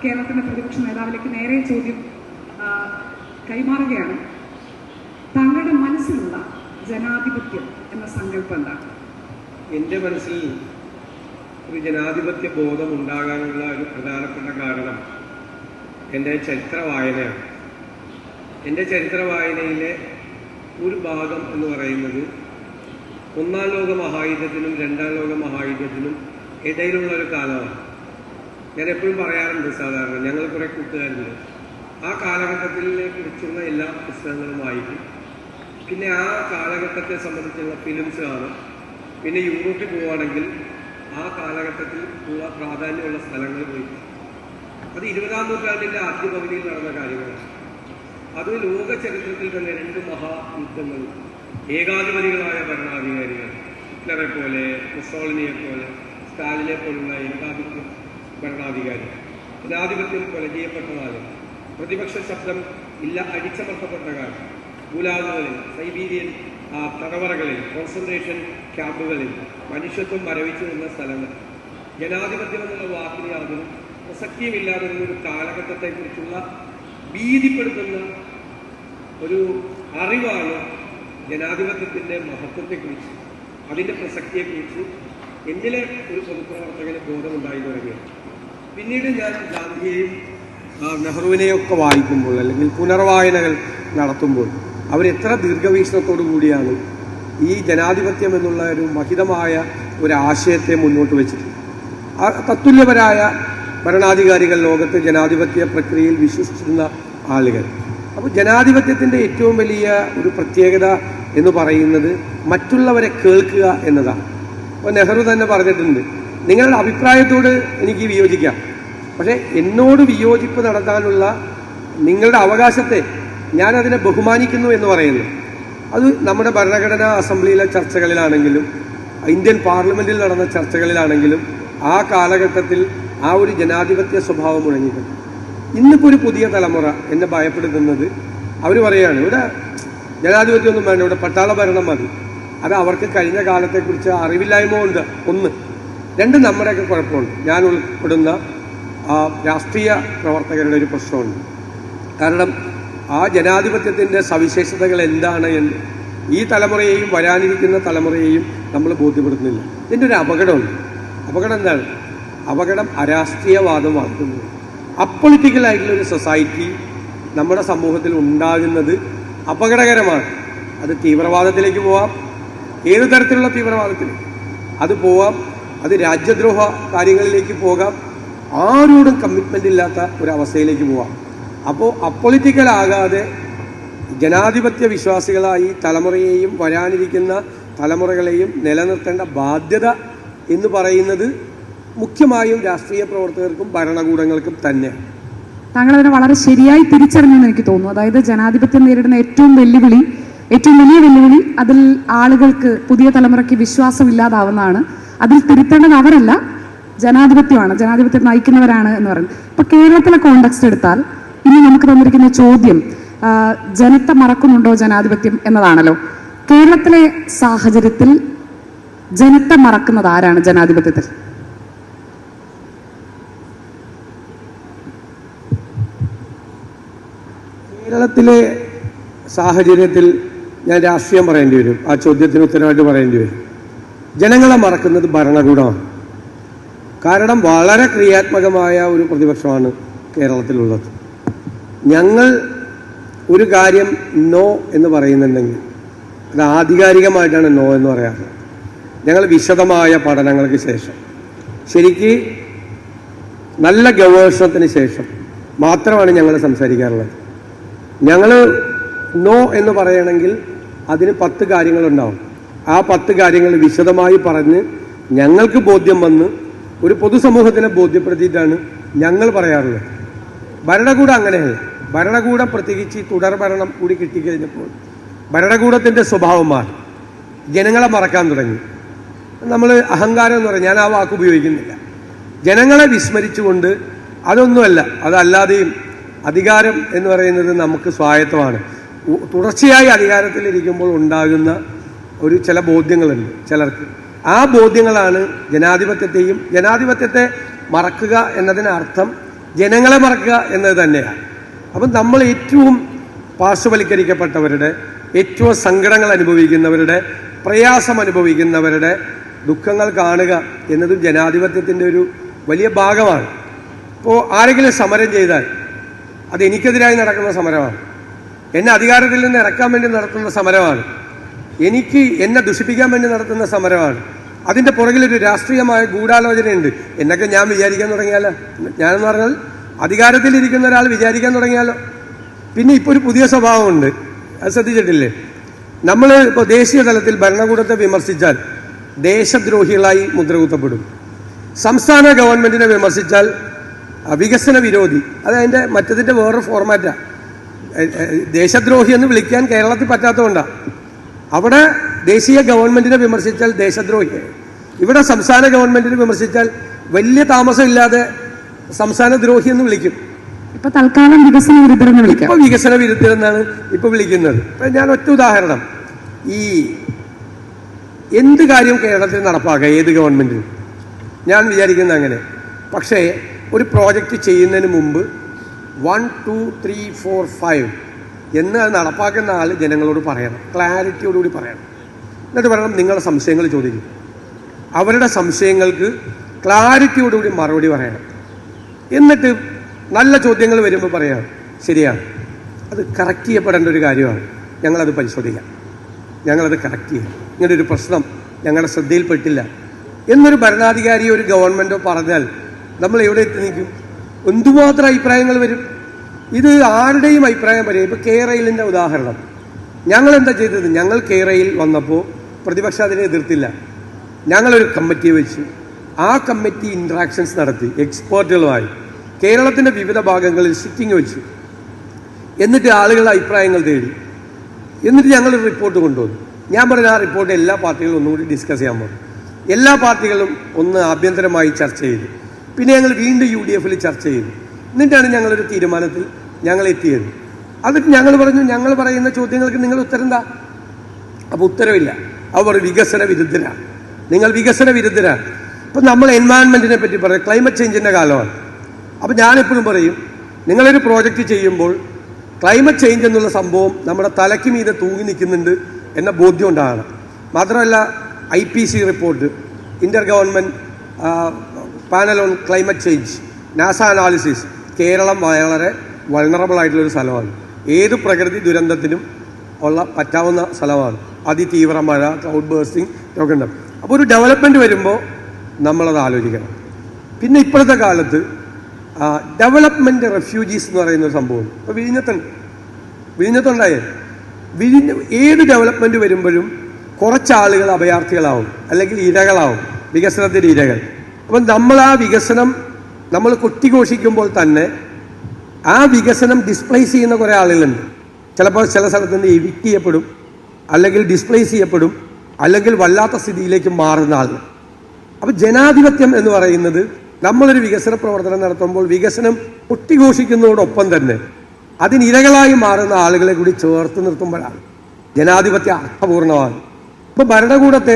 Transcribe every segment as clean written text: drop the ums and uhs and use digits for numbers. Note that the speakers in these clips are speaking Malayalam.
കേരളത്തിന്റെ പ്രതിപക്ഷ നേതാവിലേക്ക് നേരെ ചോദ്യം കൈമാറുകയാണ്. താങ്കളുടെ മനസ്സിലുള്ള ജനാധിപത്യം എന്ന സങ്കല്പം എന്താണ്? എൻ്റെ മനസ്സിൽ ഒരു ജനാധിപത്യ ബോധം ഉണ്ടാകാനുള്ള ഒരു പ്രധാനപ്പെട്ട കാരണം എൻ്റെ ചരിത്ര വായനയാണ്. എൻ്റെ ചരിത്ര വായനയിലെ ഒരു ഭാഗം എന്ന് പറയുന്നത് ഒന്നാം ലോക മഹായുദ്ധത്തിനും രണ്ടാം ലോക മഹായുദ്ധത്തിനും ഇടയിലുള്ള ഒരു കാലമാണ്. ഞാൻ എപ്പോഴും പറയാറുണ്ട്, സാധാരണ ഞങ്ങൾ കുറേ കൂട്ടുകാരുണ്ട്, ആ കാലഘട്ടത്തിനെ കുറിച്ചുള്ള എല്ലാ പുസ്തകങ്ങളും വായിക്കും. പിന്നെ ആ കാലഘട്ടത്തെ സംബന്ധിച്ചുള്ള ഫിലിംസ് കാണും. പിന്നെ യൂറോപ്പിൽ പോവുകയാണെങ്കിൽ ആ കാലഘട്ടത്തിൽ ഉള്ള പ്രാധാന്യമുള്ള സ്ഥലങ്ങൾ പോയി. അത് 20-ാം നൂറ്റാണ്ടിൻ്റെ ആദ്യ പകുതിയിൽ നടന്ന കാര്യങ്ങളാണ്. അത് ലോക ചരിത്രത്തിൽ തന്നെ 2 മഹായുദ്ധങ്ങളും ഏകാധിപതികളായ ഭരണാധികാരികൾ, ഹിറ്റ്ലറെ പോലെ, മുസോളിനിയെ പോലെ, സ്റ്റാലിനെ പോലുള്ള ഏകാധിപത്യ ഭരണാധികാരികൾ, ജനാധിപത്യം കൊല ചെയ്യപ്പെട്ടതാണ്. പ്രതിപക്ഷ ശബ്ദം അടിച്ചമർത്തപ്പെട്ട കാലം, ഗുലാഗുകളിൽ, സൈബീരിയൻ തടവറകളിൽ, കോൺസെൻട്രേഷൻ ക്യാമ്പുകളിൽ മനുഷ്യത്വം മരവിച്ചു നിന്ന സ്ഥലങ്ങൾ, ജനാധിപത്യം എന്നുള്ള വാക്കിന് യാതൊരു പ്രസക്തിയുമില്ലാതെ ഒരു കാലഘട്ടത്തെക്കുറിച്ചുള്ള ഭീതിപ്പെടുത്തുന്ന ഒരു അറിവാണ് ജനാധിപത്യത്തിൻ്റെ മഹത്വത്തെക്കുറിച്ച്, അതിൻ്റെ പ്രസക്തിയെക്കുറിച്ച് എന്നിലെ ഒരു പൊതുപ്രവർത്തകന് ബോധമുണ്ടായി തുടങ്ങിയത്. പിന്നീട് ഞാൻ ഗാന്ധിയെയും നെഹ്റുവിനെയൊക്കെ വായിക്കുമ്പോൾ, അല്ലെങ്കിൽ പുനർവായനകൾ നടത്തുമ്പോൾ, അവരെത്ര ദീർഘവീക്ഷണത്തോടു കൂടിയാണ് ഈ ജനാധിപത്യം എന്നുള്ള ഒരു മഹിതമായ ഒരു ആശയത്തെ മുന്നോട്ട് വെച്ചിട്ടുണ്ട്. തത്തുല്യപരായ ഭരണാധികാരികൾ ലോകത്ത് ജനാധിപത്യ പ്രക്രിയയിൽ വിശ്വസിച്ചിരുന്ന ആളുകൾ. അപ്പോൾ ജനാധിപത്യത്തിൻ്റെ ഏറ്റവും വലിയ ഒരു പ്രത്യേകത എന്ന് പറയുന്നത് മറ്റുള്ളവരെ കേൾക്കുക എന്നതാണ്. അപ്പോൾ നെഹ്റു തന്നെ പറഞ്ഞിട്ടുണ്ട്, നിങ്ങളുടെ അഭിപ്രായത്തോട് എനിക്ക് വിയോജിക്കാം, പക്ഷേ എന്നോട് വിയോജിപ്പ് നടത്താനുള്ള നിങ്ങളുടെ അവകാശത്തെ ഞാനതിനെ ബഹുമാനിക്കുന്നു എന്ന് പറയുന്നു. അത് നമ്മുടെ ഭരണഘടനാ അസംബ്ലിയിലെ ചർച്ചകളിലാണെങ്കിലും ഇന്ത്യൻ പാർലമെൻറ്റിൽ നടന്ന ചർച്ചകളിലാണെങ്കിലും ആ കാലഘട്ടത്തിൽ ആ ഒരു ജനാധിപത്യ സ്വഭാവം മുഴങ്ങിയിട്ടുണ്ട്. ഇന്നിപ്പോൾ ഒരു പുതിയ തലമുറ എന്നെ ഭയപ്പെടുത്തുന്നത്, അവർ പറയുകയാണ് ഇവിടെ ജനാധിപത്യമൊന്നും വേണ്ട, ഇവിടെ പട്ടാള ഭരണം മതി. അത് അവർക്ക് കഴിഞ്ഞ കാലത്തെക്കുറിച്ച് അറിവില്ലായ്മ ഉണ്ട്, 1. 2, നമ്മുടെയൊക്കെ കുഴപ്പമുണ്ട്. ഞാൻ ഉൾപ്പെടുന്ന രാഷ്ട്രീയ പ്രവർത്തകരുടെ ഒരു പ്രശ്നമുണ്ട്. കാരണം ആ ജനാധിപത്യത്തിൻ്റെ സവിശേഷതകൾ എന്താണ് എന്ന് ഈ തലമുറയെയും വരാനിരിക്കുന്ന തലമുറയെയും നമ്മൾ ബോധ്യപ്പെടുത്തുന്നില്ല. ഇതിൻ്റെ ഒരു അപകടമുണ്ട്. അപകടം എന്താണ്? അപകടം അരാഷ്ട്രീയവാദം വളർത്തുന്നത്. അപ്പൊളിറ്റിക്കലായിട്ടുള്ളൊരു സൊസൈറ്റി നമ്മുടെ സമൂഹത്തിൽ ഉണ്ടാകുന്നത് അപകടകരമാണ്. അത് തീവ്രവാദത്തിലേക്ക് പോവാം, ഏതു തരത്തിലുള്ള തീവ്രവാദത്തിലേക്ക് അത് പോവാം, അത് രാജ്യദ്രോഹ കാര്യങ്ങളിലേക്ക് പോകാം, ആരോടും കമ്മിറ്റ്മെൻ്റ് ഇല്ലാത്ത ഒരവസ്ഥയിലേക്ക് പോവാം. അപ്പോൾ അപ്പൊളിറ്റിക്കലാകാതെ ജനാധിപത്യ വിശ്വാസികളായി തലമുറയെയും വരാനിരിക്കുന്ന തലമുറകളെയും നിലനിർത്തേണ്ട ബാധ്യത എന്ന് പറയുന്നത് മുഖ്യമായും രാഷ്ട്രീയ പ്രവർത്തകർക്കും ഭരണകൂടങ്ങൾക്കും തന്നെ. താങ്കൾ അതിനെ വളരെ ശരിയായി തിരിച്ചറിഞ്ഞെന്ന് എനിക്ക് തോന്നുന്നു. അതായത് ജനാധിപത്യം നേരിടുന്ന ഏറ്റവും വലിയ വെല്ലുവിളി അതിൽ ആളുകൾക്ക്, പുതിയ തലമുറയ്ക്ക് വിശ്വാസമില്ലാതാവുന്നതാണ്. അതിൽ തിരുത്തേണ്ടത് അവരല്ല, ജനാധിപത്യമാണ്, ജനാധിപത്യം നയിക്കുന്നവരാണ് എന്ന് പറയുന്നത്. ഇപ്പൊ കേരളത്തിലെ കോണ്ടെക്സ്റ്റ് എടുത്താൽ ഇനി നമുക്ക് തന്നിരിക്കുന്ന ചോദ്യം ജനത്തെ മറക്കുന്നുണ്ടോ ജനാധിപത്യം എന്നതാണല്ലോ. കേരളത്തിലെ സാഹചര്യത്തിൽ ജനത്തെ മറക്കുന്നത് ആരാണ് ജനാധിപത്യത്തിൽ? കേരളത്തിലെ സാഹചര്യത്തിൽ ഞാൻ രാഷ്ട്രീയം പറയേണ്ടി വരും, ആ ചോദ്യത്തിന് ഉത്തരവായിട്ട് പറയേണ്ടി വരും. ജനങ്ങളെ മറക്കുന്നത് ഭരണകൂടമാണ്. കാരണം വളരെ ക്രിയാത്മകമായ ഒരു പ്രതിപക്ഷമാണ് കേരളത്തിലുള്ളത്. ഞങ്ങൾ ഒരു കാര്യം നോ എന്ന് പറയുന്നുണ്ടെങ്കിൽ അത് ആധികാരികമായിട്ടാണ് നോ എന്ന് പറയാറ്. ഞങ്ങൾ വിശദമായ പഠനങ്ങൾക്ക് ശേഷം, ശരിക്ക് നല്ല ഗവേഷണത്തിന് ശേഷം മാത്രമാണ് ഞങ്ങൾ സംസാരിക്കാറുള്ളത്. ഞങ്ങൾ നോ എന്ന് പറയണമെങ്കിൽ അതിന് 10 കാര്യങ്ങളുണ്ടാവും. ആ 10 കാര്യങ്ങൾ വിശദമായി പറഞ്ഞ് ഞങ്ങൾക്ക് ബോധ്യം വന്ന് ഒരു പൊതുസമൂഹത്തിനെ ബോധ്യപ്പെടുത്തിയിട്ടാണ് ഞങ്ങൾ പറയാറുള്ളത്. ഭരണകൂടം അങ്ങനെയല്ല. ഭരണകൂടം പ്രത്യേകിച്ച് തുടർ ഭരണം കൂടി കിട്ടിക്കഴിഞ്ഞപ്പോൾ ഭരണകൂടത്തിൻ്റെ സ്വഭാവം മാറി, ജനങ്ങളെ മറക്കാൻ തുടങ്ങി. നമ്മൾ അഹങ്കാരം എന്ന് പറഞ്ഞാൽ ഞാൻ ആ വാക്ക് ഉപയോഗിക്കുന്നില്ല. ജനങ്ങളെ വിസ്മരിച്ചുകൊണ്ട് അതൊന്നുമല്ല, അതല്ലാതെയും അധികാരം എന്ന് പറയുന്നത് നമുക്ക് സ്വായത്തമാണ്. തുടർച്ചയായി അധികാരത്തിലിരിക്കുമ്പോൾ ഉണ്ടാകുന്ന ചില ബോധ്യങ്ങളുണ്ട് ചിലർക്ക്. ആ ബോധ്യങ്ങളാണ് ജനാധിപത്യത്തെ മറക്കുക എന്നതിനർത്ഥം ജനങ്ങളെ മറക്കുക എന്നത് തന്നെയാണ്. അപ്പം നമ്മൾ ഏറ്റവും പാർശ്വവൽക്കരിക്കപ്പെട്ടവരുടെ, ഏറ്റവും സങ്കടങ്ങൾ അനുഭവിക്കുന്നവരുടെ, പ്രയാസം അനുഭവിക്കുന്നവരുടെ ദുഃഖങ്ങൾ കാണുക എന്നതും ജനാധിപത്യത്തിൻ്റെ ഒരു വലിയ ഭാഗമാണ്. ഇപ്പോൾ ആരെങ്കിലും സമരം ചെയ്താൽ അത് എനിക്കെതിരായി നടക്കുന്ന സമരമാണ്, എന്നെ അധികാരത്തിൽ നിന്ന് ഇറക്കാൻ വേണ്ടി നടത്തുന്ന സമരമാണ്, എന്നെ ദുഷിപ്പിക്കാൻ വേണ്ടി നടത്തുന്ന സമരമാണ്. അതിൻ്റെ പുറകിലൊരു രാഷ്ട്രീയമായ ഗൂഢാലോചനയുണ്ട് എന്നൊക്കെ ഞാൻ വിചാരിക്കാൻ തുടങ്ങിയാലോ. ഞാനെന്ന് പറഞ്ഞാൽ അധികാരത്തിലിരിക്കുന്ന ഒരാൾ വിചാരിക്കാൻ തുടങ്ങിയാലോ. പിന്നെ ഇപ്പോൾ ഒരു പുതിയ സ്വഭാവമുണ്ട്, അത് ശ്രദ്ധിച്ചിട്ടില്ലേ? നമ്മൾ ഇപ്പോൾ ദേശീയ തലത്തിൽ ഭരണകൂടത്തെ വിമർശിച്ചാൽ ദേശദ്രോഹികളായി മുദ്രകുത്തപ്പെടും. സംസ്ഥാന ഗവൺമെൻറ്റിനെ വിമർശിച്ചാൽ വികസന വിരോധി, അത് അതിൻ്റെ മറ്റതിൻ്റെ വേറൊരു ഫോർമാറ്റാണ്. ദേശദ്രോഹി എന്ന് വിളിക്കാൻ കേരളത്തിൽ പറ്റാത്തതുകൊണ്ടാണ്. അവിടെ ദേശീയ ഗവൺമെൻറ്റിനെ വിമർശിച്ചാൽ ദേശദ്രോഹി, ഇവിടെ സംസ്ഥാന ഗവൺമെൻറ്റിനെ വിമർശിച്ചാൽ വലിയ താമസമില്ലാതെ സംസ്ഥാന ദ്രോഹി എന്ന് വിളിക്കും. ഇപ്പൊ തൽക്കാലം വികസന വിരുദ്ധരെന്ന് വിളിക്കാം. ഇപ്പൊ വികസന വിരുദ്ധരെന്നാണ് ഇപ്പൊ വിളിക്കുന്നത്. ഇപ്പൊ ഞാൻ ഒറ്റ ഉദാഹരണം, ഈ എന്ത് കാര്യം കേരളത്തിൽ നടപ്പാക്കുക ഏത് ഗവൺമെന്റിനും ഞാൻ വിചാരിക്കുന്നത് അങ്ങനെ. പക്ഷേ ഒരു പ്രോജക്റ്റ് ചെയ്യുന്നതിന് മുമ്പ് 1, 2, 3, 4, 5 എന്ന് അത് നടപ്പാക്കുന്ന ആൾ ജനങ്ങളോട് പറയണം, ക്ലാരിറ്റിയോടുകൂടി പറയണം. എന്നിട്ട് പറയണം നിങ്ങളുടെ സംശയങ്ങൾ ചോദിക്കും, അവരുടെ സംശയങ്ങൾക്ക് ക്ലാരിറ്റിയോടുകൂടി മറുപടി പറയണം. എന്നിട്ട് നല്ല ചോദ്യങ്ങൾ വരുമ്പോൾ പറയാം ശരിയാണ്, അത് കറക്റ്റ് ചെയ്യപ്പെടേണ്ട ഒരു കാര്യമാണ്, ഞങ്ങളത് പരിശോധിക്കാം, ഞങ്ങളത് കറക്റ്റ് ചെയ്യാം, ഇങ്ങനൊരു പ്രശ്നം ഞങ്ങളുടെ ശ്രദ്ധയിൽപ്പെട്ടില്ല എന്നൊരു ഭരണാധികാരിയോ ഒരു ഗവൺമെൻറ്റോ പറഞ്ഞാൽ നമ്മൾ എവിടെ എത്തി നിൽക്കും? എന്തുമാത്രം അഭിപ്രായങ്ങൾ വരും. ഇത് ആരുടെയും അഭിപ്രായം പറയും. ഇപ്പോൾ കെയറെയിലിൻ്റെ ഉദാഹരണം, ഞങ്ങൾ എന്താ ചെയ്തത്? ഞങ്ങൾ കെയറെയിൽ വന്നപ്പോൾ പ്രതിപക്ഷം അതിനെ എതിർത്തില്ല. ഞങ്ങളൊരു കമ്മിറ്റിയെ വെച്ചു, ആ കമ്മിറ്റി ഇൻട്രാക്ഷൻസ് നടത്തി എക്സ്പേർട്ടുകളുമായി കേരളത്തിൻ്റെ വിവിധ ഭാഗങ്ങളിൽ സിറ്റിംഗ് വെച്ചു. എന്നിട്ട് ആളുകളുടെ അഭിപ്രായങ്ങൾ തേടി, എന്നിട്ട് ഞങ്ങളൊരു റിപ്പോർട്ട് കൊണ്ടുവന്നു. ഞാൻ പറഞ്ഞ ആ റിപ്പോർട്ട് എല്ലാ പാർട്ടികളും ഒന്നുകൂടി ഡിസ്കസ് ചെയ്യാൻ പോകും. എല്ലാ പാർട്ടികളും ഒന്ന് ആഭ്യന്തരമായി ചർച്ച ചെയ്തു. പിന്നെ ഞങ്ങൾ വീണ്ടും UDF-ൽ ചർച്ച ചെയ്തു. എന്നിട്ടാണ് ഞങ്ങളൊരു തീരുമാനത്തിൽ ഞങ്ങൾ എത്തിയത്. അതിട്ട് ഞങ്ങൾ പറഞ്ഞു, ഞങ്ങൾ പറയുന്ന ചോദ്യങ്ങൾക്ക് നിങ്ങൾ ഉത്തരം എന്താ? അപ്പോൾ ഉത്തരവില്ല. അവർ വികസന വിരുദ്ധരാണ്, നിങ്ങൾ വികസന വിരുദ്ധരാണ്. ഇപ്പം നമ്മൾ എൻവയൺമെൻറ്റിനെ പറ്റി പറയും, ക്ലൈമറ്റ് ചേഞ്ചിൻ്റെ കാലമാണ്. അപ്പോൾ ഞാനെപ്പോഴും പറയും, നിങ്ങളൊരു പ്രോജക്റ്റ് ചെയ്യുമ്പോൾ ക്ലൈമറ്റ് ചേഞ്ച് എന്നുള്ള സംഭവം നമ്മുടെ തലയ്ക്ക് മീതെ തൂങ്ങി നിൽക്കുന്നുണ്ട് എന്ന ബോധ്യം ഉണ്ടാകണം. മാത്രമല്ല IPC report, inter government panel on climate change, NASA analysis, Kerala വളരെ വൾണറബിൾ ആയിട്ടുള്ളൊരു സ്ഥലമാണ്. ഏത് പ്രകൃതി ദുരന്തത്തിനും പറ്റാവുന്ന സ്ഥലമാണ്. അതിതീവ്ര മഴ, ക്ലൗഡ് ബേഴ്സിങ് ഒക്കെ ഉണ്ടാവും. അപ്പോൾ ഒരു ഡെവലപ്മെൻറ്റ് വരുമ്പോൾ നമ്മളത് ആലോചിക്കണം. പിന്നെ ഇപ്പോഴത്തെ കാലത്ത് ഡെവലപ്മെൻറ്റ് റെഫ്യൂജീസ് എന്ന് പറയുന്ന ഒരു സംഭവം ഇപ്പോൾ വിഴിഞ്ഞത്തുണ്ടായേ. ഏത് ഡെവലപ്മെൻറ്റ് വരുമ്പോഴും കുറച്ചാളുകൾ അഭയാർത്ഥികളാവും, അല്ലെങ്കിൽ ഇരകളാവും, വികസനത്തിൻ്റെ ഇരകൾ. അപ്പം നമ്മൾ ആ വികസനം നമ്മൾ കൊട്ടിഘോഷിക്കുമ്പോൾ തന്നെ ആ വികസനം ഡിസ്പ്ലേസ് ചെയ്യുന്ന കുറേ ആളുകളുണ്ട്. ചിലപ്പോൾ ചില സ്ഥലത്ത് നിന്ന് എവിക്റ്റ് ചെയ്യപ്പെടും, അല്ലെങ്കിൽ ഡിസ്പ്ലേസ് ചെയ്യപ്പെടും, അല്ലെങ്കിൽ വല്ലാത്ത സ്ഥിതിയിലേക്ക് മാറുന്ന ആളുകൾ. അപ്പം ജനാധിപത്യം എന്ന് പറയുന്നത് നമ്മളൊരു വികസന പ്രവർത്തനം നടത്തുമ്പോൾ വികസനം കൊട്ടിഘോഷിക്കുന്നതോടൊപ്പം തന്നെ അതിനിരകളായി മാറുന്ന ആളുകളെ കൂടി ചേർത്ത് നിർത്തുമ്പോഴാണ് ജനാധിപത്യം അർത്ഥപൂർണമാണ്. ഇപ്പോൾ ഭരണകൂടത്തെ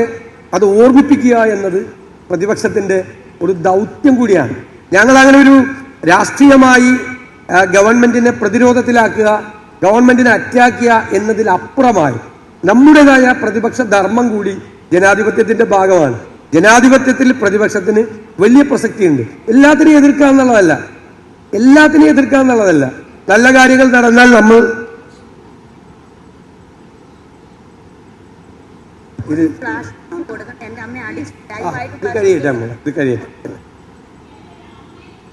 അത് ഓർമ്മിപ്പിക്കുക എന്നത് പ്രതിപക്ഷത്തിൻ്റെ ഒരു ദൗത്യം കൂടിയാണ്. ഞങ്ങളങ്ങനെ ഒരു രാഷ്ട്രീയമായി ഗവൺമെൻറ്റിനെ പ്രതിരോധത്തിലാക്കുക, ഗവൺമെൻറ്റിനെ അറ്റാക്ക് ചെയ്യുക എന്നതിലപ്പുറമായി നമ്മുടേതായ പ്രതിപക്ഷ ധർമ്മം കൂടി ജനാധിപത്യത്തിൻ്റെ ഭാഗമാണ്. ജനാധിപത്യത്തിൽ പ്രതിപക്ഷത്തിന് വലിയ പ്രസക്തിയുണ്ട്. എല്ലാത്തിനെയും എതിർക്കുക എന്നുള്ളതല്ല, നല്ല കാര്യങ്ങൾ നടന്നാൽ നമ്മൾ ഇത് കഴിയട്ടെ അമ്മ, ഇത് കഴിയട്ടെ.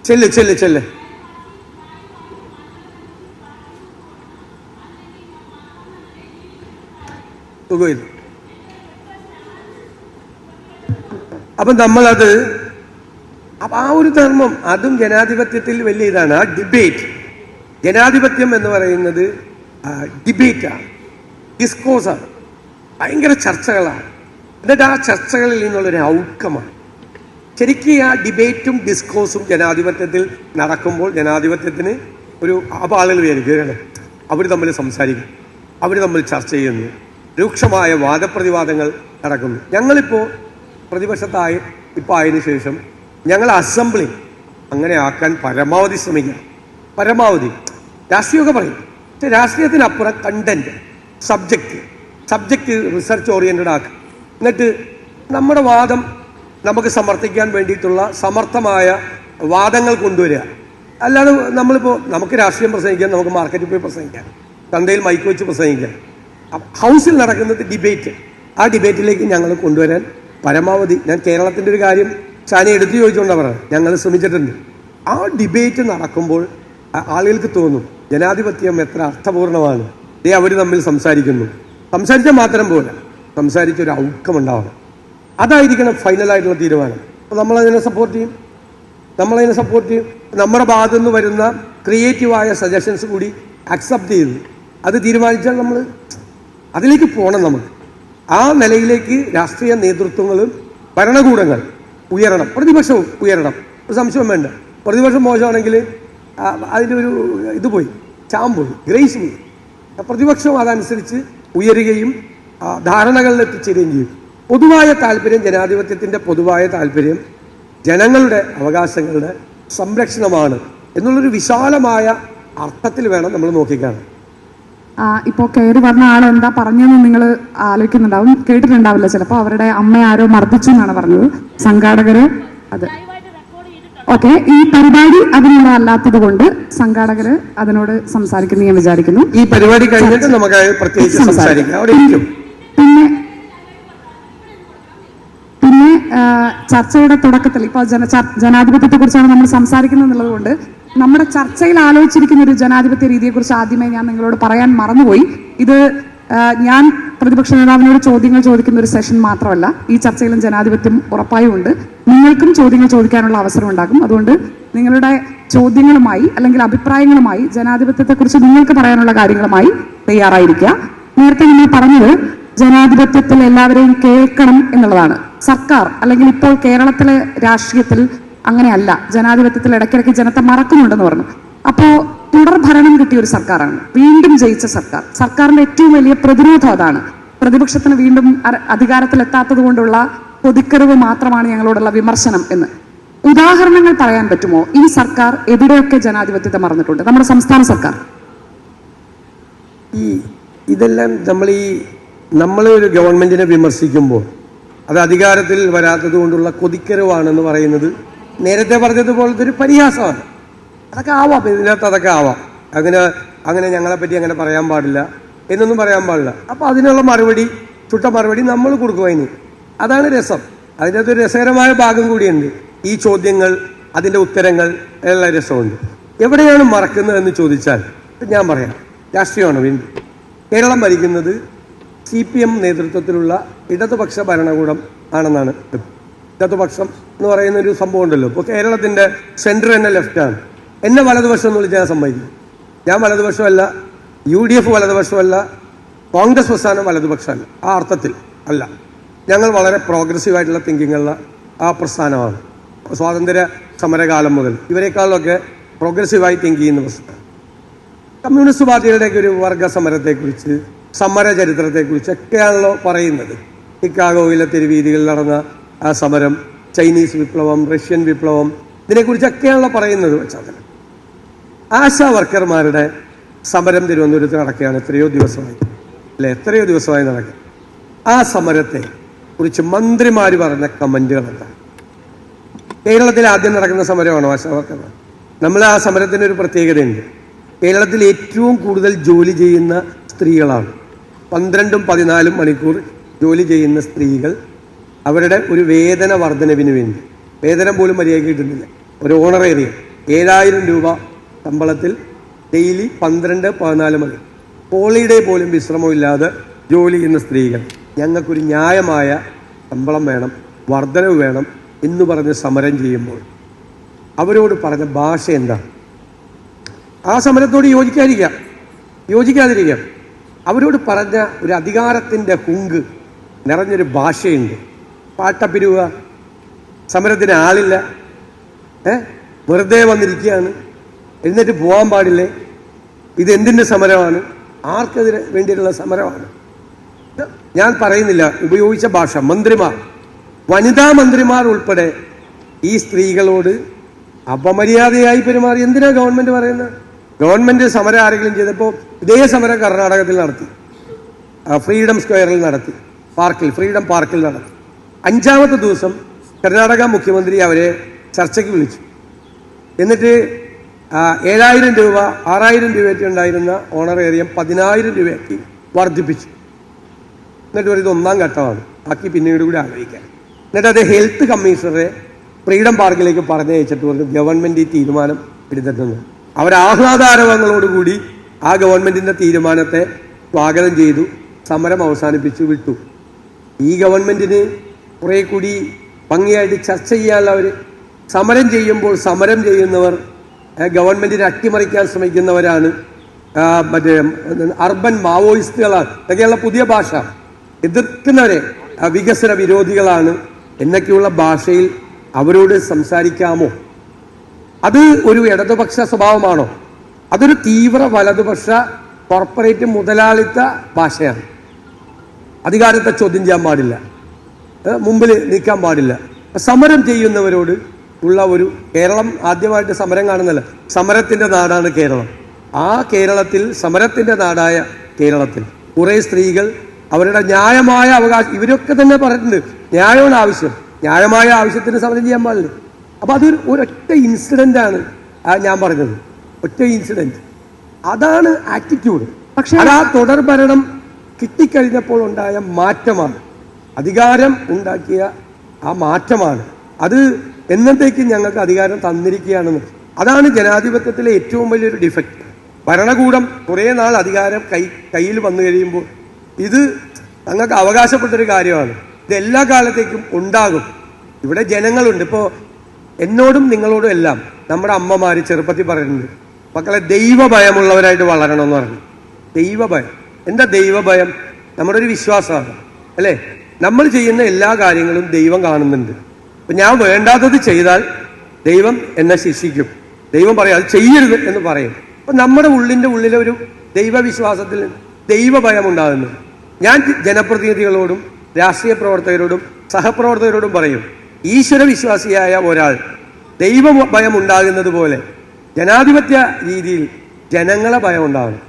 ചെല്ല് സുഖമില്ല. അപ്പം നമ്മളത് അപ്പം ആ ഒരു ധർമ്മം അതും ജനാധിപത്യത്തിൽ വലിയ ഇതാണ്. ആ ഡിബേറ്റ്, ജനാധിപത്യം എന്ന് പറയുന്നത് ഡിബേറ്റാണ്, ഡിസ്കോസാണ്, ഭയങ്കര ചർച്ചകളാണ്. എന്നിട്ട് ആ ചർച്ചകളിൽ നിന്നുള്ളൊരു ഔട്ട്കമാണ്. ശരിക്കും ആ ഡിബേറ്റും ഡിസ്കോസും ജനാധിപത്യത്തിൽ നടക്കുമ്പോൾ ജനാധിപത്യത്തിന് ഒരു അപ്പോൾ ആളുകൾ വിചാരിക്കുകയാണ് അവർ തമ്മിൽ സംസാരിക്കും, അവർ തമ്മിൽ ചർച്ച ചെയ്യുന്നു, രൂക്ഷമായ വാദപ്രതിവാദങ്ങൾ നടക്കുന്നു. ഞങ്ങളിപ്പോൾ പ്രതിപക്ഷത്തായി ഇപ്പോൾ ആയതിനു ശേഷം ഞങ്ങൾ അസംബ്ലി അങ്ങനെ ആക്കാൻ പരമാവധി ശ്രമിക്കണം. പരമാവധി രാഷ്ട്രീയമൊക്കെ പറയും, പക്ഷെ രാഷ്ട്രീയത്തിനപ്പുറം കണ്ടന്റ്, സബ്ജക്റ്റ് റിസർച്ച് ഓറിയൻറ്റഡ് ആക്കുക. എന്നിട്ട് നമ്മുടെ വാദം നമുക്ക് സമർത്ഥിക്കാൻ വേണ്ടിയിട്ടുള്ള സമർത്ഥമായ വാദങ്ങൾ കൊണ്ടുവരിക. അല്ലാതെ നമ്മളിപ്പോൾ നമുക്ക് രാഷ്ട്രീയം പ്രസംഗിക്കാം, നമുക്ക് മാർക്കറ്റിൽ പോയി പ്രസംഗിക്കാം, ചന്തയിൽ മൈക്ക് വെച്ച് പ്രസംഗിക്കാം. ഹൗസിൽ നടക്കുന്നത് ഡിബേറ്റ്, ആ ഡിബേറ്റിലേക്ക് ഞങ്ങൾ കൊണ്ടുവരാൻ പരമാവധി. ഞാൻ കേരളത്തിൻ്റെ ഒരു കാര്യം ഷാനി എടുത്തു ചോദിച്ചുകൊണ്ടാണ് പറഞ്ഞത്, ഞങ്ങൾ ശ്രമിച്ചിട്ടുണ്ട്. ആ ഡിബേറ്റ് നടക്കുമ്പോൾ ആളുകൾക്ക് തോന്നും ജനാധിപത്യം എത്ര അർത്ഥപൂർണമാണ്. അവർ തമ്മിൽ സംസാരിച്ചാൽ മാത്രം പോലെ സംസാരിച്ചൊരു ഔട്ട്കം ഉണ്ടാവണം. അതായിരിക്കണം ഫൈനലായിട്ടുള്ള തീരുമാനം. അപ്പോൾ നമ്മളതിനെ സപ്പോർട്ട് ചെയ്യും. നമ്മുടെ ഭാഗത്തു നിന്ന് വരുന്ന ക്രിയേറ്റീവായ സജഷൻസ് കൂടി അക്സെപ്റ്റ് ചെയ്ത് അത് തീരുമാനിച്ചാൽ നമ്മൾ അതിലേക്ക് പോകണം. നമുക്ക് ആ നിലയിലേക്ക് രാഷ്ട്രീയ നേതൃത്വങ്ങളും ഭരണകൂടങ്ങൾ ഉയരണം, പ്രതിപക്ഷവും ഉയരണം. ഒരു സംശയം വേണ്ട. പ്രതിപക്ഷം മോശമാണെങ്കിൽ അതിൻ്റെ ഒരു ഇത് പോയി, ഗ്രേസ് പോയി. പ്രതിപക്ഷം അതനുസരിച്ച് ഉയരുകയും ധാരണകളിൽ എത്തിച്ചേരുകയും ചെയ്യും. പൊതുവായ താല്പര്യം, ജനാധിപത്യത്തിൻ്റെ പൊതുവായ താല്പര്യം ജനങ്ങളുടെ അവകാശങ്ങളുടെ സംരക്ഷണമാണ് എന്നുള്ളൊരു വിശാലമായ അർത്ഥത്തിൽ വേണം നമ്മൾ നോക്കിക്കാണാൻ. ഇപ്പോൾ കയറി പറഞ്ഞ ആൾ എന്താ പറഞ്ഞതെന്ന് നിങ്ങൾ ആലോചിക്കുന്നുണ്ടാവും, കേട്ടിട്ടുണ്ടാവില്ല ചിലപ്പോൾ. അവരുടെ അമ്മയെ ആരോ മർദ്ദിച്ചു എന്നാണ് പറഞ്ഞത് സംഘാടകര്. അത് ഓക്കെ, ഈ പരിപാടി അതിനുള്ള അല്ലാത്തത് കൊണ്ട് സംഘാടകര് അതിനോട് സംസാരിക്കുന്നു ഞാൻ വിചാരിക്കുന്നു. ഈ പരിപാടി കഴിഞ്ഞിട്ട് നമുക്ക് പ്രത്യേകിച്ച് സംസാരിക്കാം. പിന്നെ ചർച്ചയുടെ തുടക്കത്തിൽ ഇപ്പോൾ ജനാധിപത്യത്തെ കുറിച്ചാണ് നമ്മൾ സംസാരിക്കുന്നത് എന്നുള്ളത് കൊണ്ട് നമ്മുടെ ചർച്ചയിൽ ആലോചിച്ചിരിക്കുന്ന ഒരു ജനാധിപത്യ രീതിയെക്കുറിച്ച് ആദ്യമേ ഞാൻ നിങ്ങളോട് പറയാൻ മറന്നുപോയി. ഇത് ഞാൻ പ്രതിപക്ഷ നേതാവിനോട് ചോദ്യങ്ങൾ ചോദിക്കുന്ന ഒരു സെഷൻ മാത്രമല്ല, ഈ ചർച്ചയിലും ജനാധിപത്യം ഉറപ്പായും ഉണ്ട്. നിങ്ങൾക്കും ചോദ്യങ്ങൾ ചോദിക്കാനുള്ള അവസരം ഉണ്ടാകും. അതുകൊണ്ട് നിങ്ങളുടെ ചോദ്യങ്ങളുമായി അല്ലെങ്കിൽ അഭിപ്രായങ്ങളുമായി, ജനാധിപത്യത്തെക്കുറിച്ച് നിങ്ങൾക്ക് പറയാനുള്ള കാര്യങ്ങളുമായി തയ്യാറായിരിക്കുക. നേരത്തെ നമ്മൾ പറഞ്ഞത് ജനാധിപത്യത്തിൽ എല്ലാവരെയും കേൾക്കണം എന്നുള്ളതാണ്. സർക്കാർ അല്ലെങ്കിൽ ഇപ്പോൾ കേരളത്തിലെ രാഷ്ട്രീയത്തിൽ അങ്ങനെയല്ല. ജനാധിപത്യത്തിൽ ഇടയ്ക്കിടയ്ക്ക് ജനത്തെ മറക്കുന്നുണ്ടെന്ന് പറഞ്ഞു. അപ്പോൾ തുടർ ഭരണം കിട്ടിയ ഒരു സർക്കാരാണ്, വീണ്ടും ജയിച്ച സർക്കാർ. സർക്കാരിന്റെ ഏറ്റവും വലിയ പ്രതിരോധം അതാണ്. പ്രതിപക്ഷത്തിന് വീണ്ടും അധികാരത്തിലെത്താത്തത് കൊണ്ടുള്ള പൊതിക്കറിവ് മാത്രമാണ് ഞങ്ങളോടുള്ള വിമർശനം എന്ന്. ഉദാഹരണങ്ങൾ പറയാൻ പറ്റുമോ? ഈ സർക്കാർ എവിടെയൊക്കെ ജനാധിപത്യത്തെ മറന്നിട്ടുണ്ട്? നമ്മുടെ സംസ്ഥാന സർക്കാർ. ഇതെല്ലാം നമ്മൾ ഒരു ഗവൺമെന്റിനെ വിമർശിക്കുമ്പോൾ അത് അധികാരത്തിൽ വരാത്തത് കൊണ്ടുള്ള കൊതിക്കരവാണെന്ന് പറയുന്നത് നേരത്തെ പറഞ്ഞതുപോലത്തെ ഒരു പരിഹാസമാണ്. അതൊക്കെ ആവാം, ഇതിനകത്ത് അതൊക്കെ ആവാം. അങ്ങനെ ഞങ്ങളെപ്പറ്റി അങ്ങനെ പറയാൻ പാടില്ല എന്നൊന്നും പറയാൻ പാടില്ല. അപ്പോൾ അതിനുള്ള ചുട്ട മറുപടി നമ്മൾ കൊടുക്കുക. ഇനി അതാണ് രസം. അതിനകത്തൊരു രസകരമായ ഭാഗം കൂടിയുണ്ട്. ഈ ചോദ്യങ്ങൾ, അതിൻ്റെ ഉത്തരങ്ങൾ എല്ലാം രസമുണ്ട്. എവിടെയാണ് മറക്കുന്നതെന്ന് ചോദിച്ചാൽ ഞാൻ പറയാം, രാഷ്ട്രീയമാണ്. വീണ്ടും കേരളം ഭരിക്കുന്നത് CPM നേതൃത്വത്തിലുള്ള ഇടതുപക്ഷ ഭരണകൂടം ആണെന്നാണ്. ഇടതുപക്ഷം എന്ന് പറയുന്ന ഒരു സംഭവം ഉണ്ടല്ലോ. ഇപ്പോൾ കേരളത്തിൻ്റെ സെൻറ്റർ തന്നെ ലെഫ്റ്റാണ്. എന്നെ വലതുപക്ഷം എന്ന് വിളിച്ചാൽ ഞാൻ സമ്മതിക്കും. ഞാൻ വലതുപക്ഷമല്ല, UDF വലതുപക്ഷമല്ല, കോൺഗ്രസ് പ്രസ്ഥാനം വലതുപക്ഷമല്ല. ആ അർത്ഥത്തിൽ അല്ല. ഞങ്ങൾ വളരെ പ്രോഗ്രസീവായിട്ടുള്ള തിങ്കിങ്ങുള്ള ആ പ്രസ്ഥാനമാണ്. സ്വാതന്ത്ര്യ സമരകാലം മുതൽ ഇവരെക്കാളൊക്കെ പ്രോഗ്രസീവായി തിങ്ക് ചെയ്യുന്ന പ്രസ്ഥാനം. കമ്മ്യൂണിസ്റ്റ് പാർട്ടികളുടെയൊക്കെ ഒരു വർഗ സമരത്തെക്കുറിച്ച്, സമര ചരിത്രത്തെക്കുറിച്ചൊക്കെയാണല്ലോ പറയുന്നത്. ചിക്കാഗോയിലെ തെരുവീതികളിൽ നടന്ന ആ സമരം, ചൈനീസ് വിപ്ലവം, റഷ്യൻ വിപ്ലവം, ഇതിനെക്കുറിച്ചൊക്കെയാണല്ലോ പറയുന്നത്. വെച്ചാൽ ആശാ വർക്കർമാരുടെ സമരം തിരുവനന്തപുരത്ത് നടക്കുകയാണ്. എത്രയോ ദിവസമായി നടക്കുക. ആ സമരത്തെ കുറിച്ച് മന്ത്രിമാർ പറഞ്ഞ കമൻറ്റുകൾ എന്താ? കേരളത്തിൽ ആദ്യം നടക്കുന്ന സമരമാണോ ആശാ വർക്കർമാർ? നമ്മൾ ആ സമരത്തിനൊരു പ്രത്യേകതയുണ്ട്. കേരളത്തിൽ ഏറ്റവും കൂടുതൽ ജോലി ചെയ്യുന്ന സ്ത്രീകളാണ്. 12-14 മണിക്കൂർ ജോലി ചെയ്യുന്ന സ്ത്രീകൾ അവരുടെ ഒരു വേതന വർധനവിന് വേണ്ടി, വേതനം പോലും മര്യാദയ്ക്ക് കിട്ടുന്നില്ല, ഒരു ഓണറേറിയം 7,000 രൂപ ശമ്പളത്തിൽ ഡെയിലി 12-14 മണി ഹോളിഡേ പോലും വിശ്രമമില്ലാതെ ജോലി ചെയ്യുന്ന സ്ത്രീകൾ, ഞങ്ങൾക്കൊരു ന്യായമായ ശമ്പളം വേണം, വർധനവ് വേണം എന്ന് പറഞ്ഞ് സമരം ചെയ്യുമ്പോൾ അവരോട് പറഞ്ഞ ഭാഷ എന്താ? ആ സമരത്തോട് യോജിക്കാതിരിക്കാം. അവരോട് പറഞ്ഞ ഒരു അധികാരത്തിൻ്റെ ഹുങ്ക് നിറഞ്ഞൊരു ഭാഷയുണ്ട്. പാട്ടപ്പിരിവുക, സമരത്തിന് ആളില്ല, വെറുതെ വന്നിരിക്കുകയാണ്, എഴുന്നേറ്റ് പോകാൻ പാടില്ലേ, ഇതെന്തിൻ്റെ സമരമാണ്, ആർക്കെതിരെ വേണ്ടിയിട്ടുള്ള സമരമാണ്? ഞാൻ പറയുന്നില്ല, ഉപയോഗിച്ച ഭാഷ. മന്ത്രിമാർ, വനിതാ മന്ത്രിമാർ ഉൾപ്പെടെ ഈ സ്ത്രീകളോട് അപമര്യാദയായി പെരുമാറി. എന്തിനാ ഗവൺമെന്റ് പറയുന്നത്? ഗവൺമെന്റ് സമരം ആരെങ്കിലും ചെയ്തപ്പോൾ ഇതേ സമരം കർണാടകത്തിൽ നടത്തി, ഫ്രീഡം സ്ക്വയറിൽ നടത്തി, ഫ്രീഡം പാർക്കിൽ നടത്തി. 5ാമത്തെ ദിവസം കർണാടക മുഖ്യമന്ത്രി അവരെ ചർച്ചയ്ക്ക് വിളിച്ചു. എന്നിട്ട് 7,000 രൂപ 6,000 രൂപയ്ക്ക് ഉണ്ടായിരുന്ന ഓണറേറിയം 10,000 രൂപയ്ക്ക് വർദ്ധിപ്പിച്ചു. എന്നിട്ട് ഇത് 1ാം ഘട്ടമാണ്, ബാക്കി പിന്നീട് കൂടി ആലോചിക്കാൻ. എന്നിട്ട് അത് ഹെൽത്ത് കമ്മീഷണറെ ഫ്രീഡം പാർക്കിലേക്ക് പറഞ്ഞയച്ചിട്ട് പറഞ്ഞു ഗവൺമെന്റ് ഈ തീരുമാനം എടുത്തിട്ടുണ്ട്. അവരാഹ്ലാദാരവങ്ങളോടുകൂടി ആ ഗവൺമെന്റിന്റെ തീരുമാനത്തെ സ്വാഗതം ചെയ്തു, സമരം അവസാനിപ്പിച്ചു വിട്ടു. ഈ ഗവൺമെന്റിന് കുറെ കൂടി ഭംഗിയായിട്ട് ചർച്ച ചെയ്യാനുള്ളവർ സമരം ചെയ്യുമ്പോൾ സമരം ചെയ്യുന്നവർ ഗവൺമെന്റിനെ അട്ടിമറിക്കാൻ ശ്രമിക്കുന്നവരാണ്, മറ്റേ അർബൻ മാവോയിസ്റ്റുകളാണ്, ഇതൊക്കെയുള്ള പുതിയ ഭാഷ, എതിർക്കുന്നവരെ വികസന വിരോധികളാണ് എന്നൊക്കെയുള്ള ഭാഷയിൽ അവരോട് സംസാരിക്കാമോ? അത് ഒരു ഇടതുപക്ഷ സ്വഭാവമാണോ? അതൊരു തീവ്ര വലതുപക്ഷ കോർപ്പറേറ്റ് മുതലാളിത്ത ഭാഷയാണ്. അധികാരത്തെ ചോദ്യം ചെയ്യാൻ പാടില്ല, മുമ്പിൽ നിൽക്കാൻ പാടില്ല. സമരം ചെയ്യുന്നവരോട് ഉള്ള ഒരു, കേരളം ആദ്യമായിട്ട് സമരം കാണുന്നല്ല, സമരത്തിന്റെ നാടാണ് കേരളം. ആ കേരളത്തിൽ, സമരത്തിന്റെ നാടായ കേരളത്തിൽ കുറെ സ്ത്രീകൾ അവരുടെ ന്യായമായ അവകാശം, ഇവരൊക്കെ തന്നെ പറഞ്ഞിട്ടുണ്ട്, ന്യായമാണ് ആവശ്യം, ന്യായമായ ആവശ്യത്തിന് സമരം ചെയ്യാൻ പാടില്ല. അപ്പൊ അതൊരു ഒരൊറ്റ ഇൻസിഡന്റ് ആണ് ഞാൻ പറഞ്ഞത്, ഒറ്റ ഇൻസിഡന്റ്. അതാണ് ആറ്റിറ്റ്യൂഡ്. പക്ഷെ അത് ആ തുടർ ഭരണം കിട്ടിക്കഴിഞ്ഞപ്പോൾ ഉണ്ടായ മാറ്റമാണ്, അധികാരം ഉണ്ടാക്കിയ ആ മാറ്റമാണ്. അത് എന്നത്തേക്കും ഞങ്ങൾക്ക് അധികാരം തന്നിരിക്കുകയാണെന്ന്. അതാണ് ജനാധിപത്യത്തിലെ ഏറ്റവും വലിയൊരു ഡിഫക്റ്റ്. ഭരണകൂടം കുറേ നാൾ അധികാരം കയ്യിൽ വന്നു കഴിയുമ്പോൾ ഇത് ഞങ്ങൾക്ക് അവകാശപ്പെട്ടൊരു കാര്യമാണ്, ഇത് എല്ലാ കാലത്തേക്കും ഉണ്ടാകും. ഇവിടെ ജനങ്ങളുണ്ട്. ഇപ്പോൾ എന്നോടും നിങ്ങളോടും എല്ലാം നമ്മുടെ അമ്മമാർ ചെറുപ്പത്തിൽ പറയുന്നുണ്ട്, മക്കളെ ദൈവഭയമുള്ളവരായിട്ട് വളരണമെന്ന് പറഞ്ഞു. ദൈവഭയം. എന്താ ദൈവഭയം? നമ്മുടെ ഒരു വിശ്വാസമാണ്, അല്ലേ? നമ്മൾ ചെയ്യുന്ന എല്ലാ കാര്യങ്ങളും ദൈവം കാണുന്നുണ്ട്. അപ്പം ഞാൻ വേണ്ടാത്തത് ചെയ്താൽ ദൈവം എന്നെ ശിക്ഷിക്കും, ദൈവം പറയും അത് ചെയ്യരുത് എന്ന് പറയും. അപ്പം നമ്മുടെ ഉള്ളിലെ ഒരു ദൈവവിശ്വാസത്തിൽ ദൈവഭയം ഉണ്ടാകുന്നു. ഞാൻ ജനപ്രതിനിധികളോടും രാഷ്ട്രീയ പ്രവർത്തകരോടും സഹപ്രവർത്തകരോടും പറയും, ഈശ്വര വിശ്വാസിയായ ഒരാൾ ദൈവഭയം ഉണ്ടാകുന്നത് പോലെ ജനാധിപത്യ രീതിയിൽ ജനങ്ങളെ ഭയം ഉണ്ടാകണം,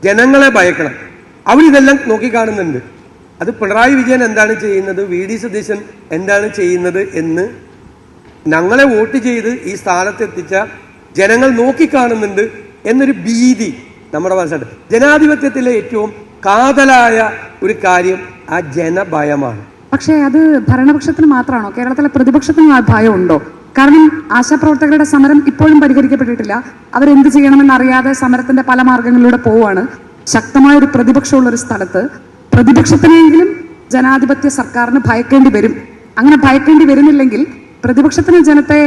ജനങ്ങളെ ഭയക്കണം. അവരിതെല്ലാം നോക്കിക്കാണുന്നുണ്ട്. അത് പിണറായി വിജയൻ എന്താണ് ചെയ്യുന്നത്, വി.ഡി. സതീശൻ എന്താണ് ചെയ്യുന്നത് എന്ന് ഞങ്ങളെ വോട്ട് ചെയ്ത് ഈ സ്ഥാനത്തെത്തിച്ച ജനങ്ങൾ നോക്കിക്കാണുന്നുണ്ട് എന്നൊരു ഭീതി നമ്മുടെ മനസ്സിലുണ്ട്. ജനാധിപത്യത്തിലെ ഏറ്റവും കാതലായ ഒരു കാര്യം ആ ജനഭയമാണ്. പക്ഷേ അത് ഭരണപക്ഷത്തിന് മാത്രമാണോ? കേരളത്തിലെ പ്രതിപക്ഷത്തിന് ആ ഭയം ഉണ്ടോ? കാരണം ആശാപ്രവർത്തകരുടെ സമരം ഇപ്പോഴും പരിഹരിക്കപ്പെട്ടിട്ടില്ല. അവരെന്ത് ചെയ്യണമെന്നറിയാതെ സമരത്തിന്റെ പല മാർഗങ്ങളിലൂടെ പോവാണ്. ശക്തമായ ഒരു പ്രതിപക്ഷമുള്ള ഒരു സ്ഥലത്ത് പ്രതിപക്ഷത്തിനെങ്കിലും ജനാധിപത്യ സർക്കാരിന് ഭയക്കേണ്ടി വരും. അങ്ങനെ ഭയക്കേണ്ടി വരുന്നില്ലെങ്കിൽ പ്രതിപക്ഷത്തിന് ജനത്തെ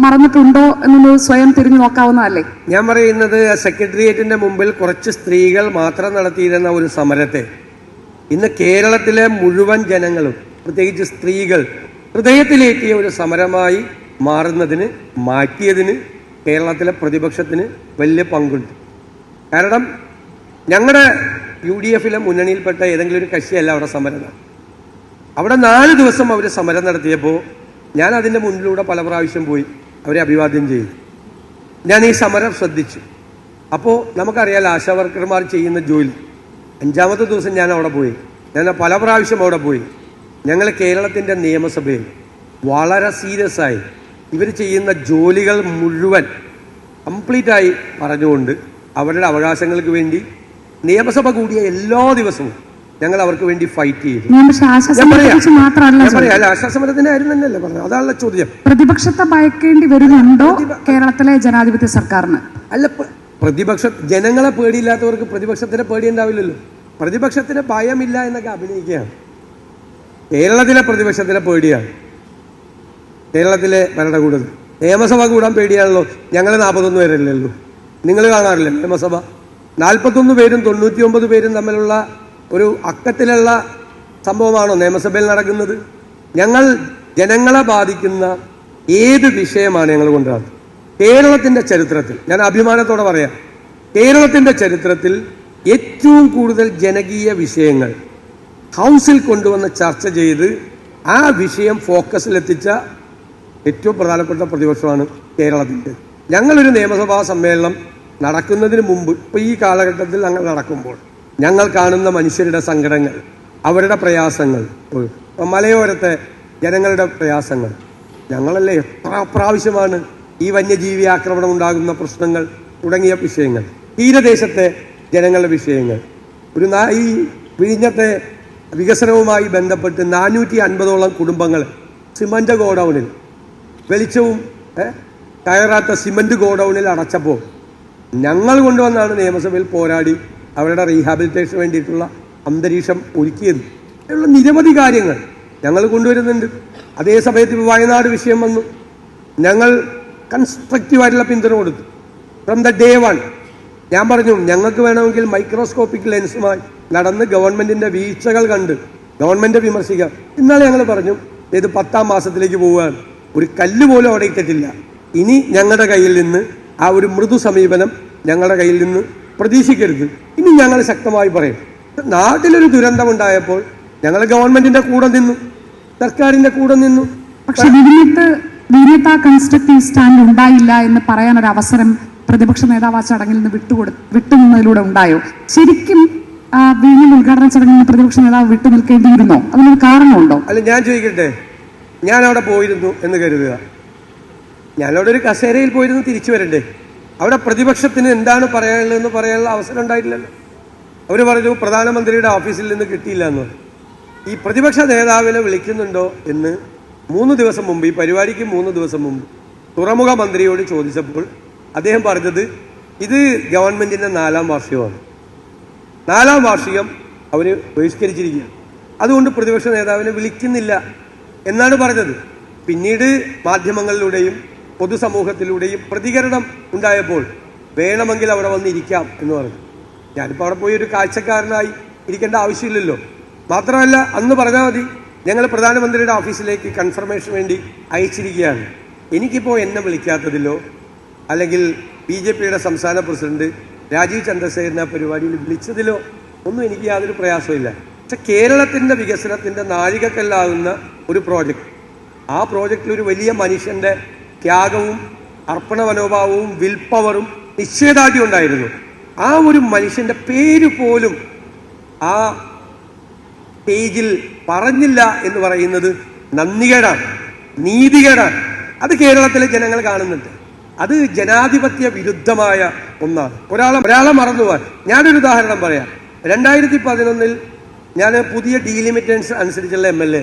മറന്നിട്ടുണ്ടോ എന്നൊന്ന് സ്വയം തിരിഞ്ഞു നോക്കാവുന്നതല്ലേ? ഞാൻ പറയുന്നത് സെക്രട്ടേറിയറ്റിന്റെ മുമ്പിൽ കുറച്ച് സ്ത്രീകൾ മാത്രം നടത്തിയിരുന്ന ഒരു സമരത്തെ ഇന്ന് കേരളത്തിലെ മുഴുവൻ ജനങ്ങളും, പ്രത്യേകിച്ച് സ്ത്രീകൾ, ഹൃദയത്തിലേറ്റിയ ഒരു സമരമായി മാറ്റിയതിന് കേരളത്തിലെ പ്രതിപക്ഷത്തിന് വലിയ പങ്കുണ്ട്. കാരണം ഞങ്ങളുടെ UDF-ലെ മുന്നണിയിൽപ്പെട്ട ഏതെങ്കിലും ഒരു കക്ഷിയല്ല അവിടെ സമരം. അവിടെ 4 ദിവസം അവർ സമരം നടത്തിയപ്പോൾ ഞാൻ അതിൻ്റെ മുന്നിലൂടെ പല പ്രാവശ്യം പോയി അവരെ അഭിവാദ്യം ചെയ്തു. ഞാൻ ഈ സമരം ശ്രദ്ധിച്ചു. അപ്പോൾ നമുക്കറിയാലോ ആശാവർക്കർമാർ ചെയ്യുന്ന ജോലി. 5ാമത്തെ ദിവസം ഞാൻ അവിടെ പോയി, ഞാൻ പല പ്രാവശ്യം അവിടെ പോയി. ഞങ്ങൾ കേരളത്തിൻ്റെ നിയമസഭയിൽ വളരെ സീരിയസ് ആയി ഇവർ ചെയ്യുന്ന ജോലികൾ മുഴുവൻ കംപ്ലീറ്റായി പറഞ്ഞുകൊണ്ട് അവരുടെ അവകാശങ്ങൾക്ക് വേണ്ടി നിയമസഭ കൂടിയ എല്ലാ ദിവസവും ഞങ്ങൾ അവർക്ക് വേണ്ടി ഫൈറ്റ് ചെയ്തു. ആശാസമരത്തിന്റെ കാര്യം തന്നെയല്ലേ പറഞ്ഞത്? അതാണല്ലോ ചോദ്യം. പ്രതിപക്ഷത്തെ ഭയക്കേണ്ടി വരുന്നുണ്ടോ കേരളത്തിലെ ജനാധിപത്യ സർക്കാരിന്? അല്ല, ജനങ്ങളെ പേടിയില്ലാത്തവർക്ക് പ്രതിപക്ഷത്തിന് പേടിയുണ്ടാവില്ലല്ലോ. പ്രതിപക്ഷത്തിന് ഭയമില്ല എന്നൊക്കെ അഭിനയിക്കുകയാണ്. കേരളത്തിലെ പ്രതിപക്ഷത്തിന് പേടിയാണ്. കേരളത്തിലെ ഭരണകൂടം നിയമസഭ കൂടാൻ പേടിയാണല്ലോ. ഞങ്ങൾ 41 പേരല്ലല്ലോ, നിങ്ങൾ കാണാറില്ല നിയമസഭ 41 പേരും 99 പേരും തമ്മിലുള്ള ഒരു അക്കത്തിലുള്ള സംഭവമാണോ നിയമസഭയിൽ നടക്കുന്നത്? ഞങ്ങൾ ജനങ്ങളെ ബാധിക്കുന്ന ഏത് വിഷയമാണ് ഞങ്ങൾ കൊണ്ടുവരുന്നത്? കേരളത്തിൻ്റെ ചരിത്രത്തിൽ, ഞാൻ അഭിമാനത്തോടെ പറയാം, കേരളത്തിൻ്റെ ചരിത്രത്തിൽ ഏറ്റവും കൂടുതൽ ജനകീയ വിഷയങ്ങൾ ഹൗസിൽ കൊണ്ടുവന്ന് ചർച്ച ചെയ്ത് ആ വിഷയം ഫോക്കസിലെത്തിച്ച ഏറ്റവും പ്രധാനപ്പെട്ട പ്രതിപക്ഷമാണ് കേരളത്തിൻ്റെ. ഞങ്ങളൊരു നിയമസഭാ സമ്മേളനം നടക്കുന്നതിന് മുമ്പ്, ഇപ്പോൾ ഈ കാലഘട്ടത്തിൽ ഞങ്ങൾ നടക്കുമ്പോൾ ഞങ്ങൾ കാണുന്ന മനുഷ്യരുടെ സങ്കടങ്ങൾ, അവരുടെ പ്രയാസങ്ങൾ, മലയോരത്തെ ജനങ്ങളുടെ പ്രയാസങ്ങൾ, ഞങ്ങളല്ലേ എത്ര പ്രാവശ്യമാണ് ഈ വന്യജീവി ആക്രമണം ഉണ്ടാകുന്ന പ്രശ്നങ്ങൾ തുടങ്ങിയ വിഷയങ്ങൾ, തീരദേശത്തെ ജനങ്ങളുടെ വിഷയങ്ങൾ, ഈ വിഴിഞ്ഞത്തെ വികസനവുമായി ബന്ധപ്പെട്ട് 450ഓളം കുടുംബങ്ങൾ സിമൻ്റ് ഗോഡൗണിൽ, വെളിച്ചവും കയറാത്ത സിമൻ്റ് ഗോഡൗണിൽ അടച്ചപ്പോൾ ഞങ്ങൾ കൊണ്ടുവന്നാണ് നിയമസഭയിൽ പോരാടി അവരുടെ റീഹാബിലിറ്റേഷന് വേണ്ടിയിട്ടുള്ള അന്തരീക്ഷം ഒരുക്കിയത്. അതിനുള്ള നിരവധി കാര്യങ്ങൾ ഞങ്ങൾ കൊണ്ടുവരുന്നുണ്ട്. അതേ സമയത്ത് ഇപ്പോൾ വയനാട് വിഷയം വന്നു, ഞങ്ങൾ കൺസ്ട്രക്റ്റീവായിട്ടുള്ള പിന്തുണ കൊടുത്തു ഫ്രം ദ ഡേ വൺ. ഞാൻ പറഞ്ഞു ഞങ്ങൾക്ക് വേണമെങ്കിൽ മൈക്രോസ്കോപ്പിക് ലെൻസുമായി നടന്ന് ഗവൺമെൻറ്റിൻ്റെ വീഴ്ചകൾ കണ്ട് ഗവൺമെൻറ് വിമർശിക്കാം. ഇന്നാളെ ഞങ്ങൾ പറഞ്ഞു ഇത് 10ാം മാസത്തിലേക്ക് പോവുകയാണ്, ഒരു കല്ല് പോലും അവിടെ ഇട്ടിട്ടില്ല. ഇനി ഞങ്ങളുടെ കയ്യിൽ നിന്ന് ആ ഒരു മൃദു സമീപനം ഞങ്ങളുടെ കയ്യിൽ നിന്ന് പ്രതീക്ഷിക്കരുത്. ഇനി ഞങ്ങൾ ശക്തമായി പറയും. നാട്ടിലൊരു ദുരന്തമുണ്ടായപ്പോൾ ഞങ്ങൾ ഗവൺമെൻറ്റിൻ്റെ കൂടെ നിന്നു, സർക്കാരിൻ്റെ കൂടെ നിന്നു. പക്ഷെ വിഴിഞ്ഞത്ത് കൺസ്ട്രക്റ്റീവ് സ്റ്റാൻഡ് ഉണ്ടായില്ല എന്ന് പറയാൻ ഒരു അവസരം പ്രതിപക്ഷ നേതാവ് ആ ചടങ്ങിൽ നിന്ന് വിട്ടുനിന്നതിലൂടെ ഉണ്ടായോ? ശരിക്കും വിഴിഞ്ഞം ഉദ്ഘാടന ചടങ്ങിൽ നിന്ന് പ്രതിപക്ഷ നേതാവ് വിട്ടുനിൽക്കേണ്ടിയിരുന്നോ? അതിനൊരു കാരണമുണ്ടോ? അല്ല, ഞാൻ ചോദിക്കട്ടെ, ഞാൻ അവിടെ പോയിരുന്നു എന്ന് കരുതുക, ഞാനവിടെ ഒരു കസേരയിൽ പോയിരുന്നു തിരിച്ചു വരണ്ടേ? അവിടെ പ്രതിപക്ഷത്തിന് എന്താണ് പറയാനുള്ളതെന്ന് പറയാനുള്ള അവസരം ഉണ്ടായിട്ടില്ലല്ലോ. അവർ പറഞ്ഞു പ്രധാനമന്ത്രിയുടെ ഓഫീസിൽ നിന്ന് കിട്ടിയില്ല എന്ന് പറഞ്ഞു. ഈ പ്രതിപക്ഷ നേതാവിനെ വിളിക്കുന്നുണ്ടോ എന്ന് 3 ദിവസം മുമ്പ്, ഈ പരിപാടിക്ക് 3 ദിവസം മുമ്പ് തുറമുഖ മന്ത്രിയോട് ചോദിച്ചപ്പോൾ അദ്ദേഹം പറഞ്ഞത് ഇത് ഗവൺമെൻറ്റിൻ്റെ 4ാം വാർഷികമാണ്, 4ാം വാർഷികം അവർ ബഹിഷ്കരിച്ചിരിക്കുകയാണ്, അതുകൊണ്ട് പ്രതിപക്ഷ നേതാവിനെ വിളിക്കുന്നില്ല എന്നാണ് പറഞ്ഞത്. പിന്നീട് മാധ്യമങ്ങളിലൂടെയും പൊതുസമൂഹത്തിലൂടെയും പ്രതികരണം ഉണ്ടായപ്പോൾ വേണമെങ്കിൽ അവിടെ വന്നിരിക്കാം എന്ന് പറഞ്ഞു. ഞാനിപ്പോൾ അവിടെ പോയി ഒരു കാഴ്ചക്കാരനായി ഇരിക്കേണ്ട ആവശ്യമില്ലല്ലോ. മാത്രമല്ല അന്ന് പറഞ്ഞാൽ മതി, ഞങ്ങൾ പ്രധാനമന്ത്രിയുടെ ഓഫീസിലേക്ക് കൺഫർമേഷൻ വേണ്ടി അയച്ചിരിക്കുകയാണ്. എനിക്കിപ്പോൾ എന്നെ വിളിക്കാത്തതിലോ അല്ലെങ്കിൽ BJPയുടെ സംസ്ഥാന പ്രസിഡന്റ് രാജീവ് ചന്ദ്രശേഖരനെ പരിപാടിയിൽ വിളിച്ചതിലോ ഒന്നും എനിക്ക് യാതൊരു പ്രയാസമില്ല. പക്ഷെ കേരളത്തിൻ്റെ വികസനത്തിൻ്റെ നാഴികക്കല്ലാകുന്ന ഒരു പ്രോജക്റ്റ്, ആ പ്രോജക്റ്റിൽ ഒരു വലിയ മനുഷ്യൻ്റെ ത്യാഗവും അർപ്പണ മനോഭാവവും വിൽ പവറും നിശ്ചയദാർഢ്യം ഉണ്ടായിരുന്നു. ആ ഒരു മനുഷ്യൻ്റെ പേര് പോലും ആ പേജിൽ പറഞ്ഞില്ല എന്ന് പറയുന്നത് നന്ദികേടാണ്, നീതികേടാണ്. അത് കേരളത്തിലെ ജനങ്ങൾ കാണുന്നുണ്ട്. അത് ജനാധിപത്യ വിരുദ്ധമായ ഒന്നാണ്. ഒരാളെ മറന്നുപോകാൻ ഞാനൊരു ഉദാഹരണം പറയാം. 2011 ഞാൻ പുതിയ ഡീലിമിറ്റേഷൻസ് അനുസരിച്ചുള്ള MLA,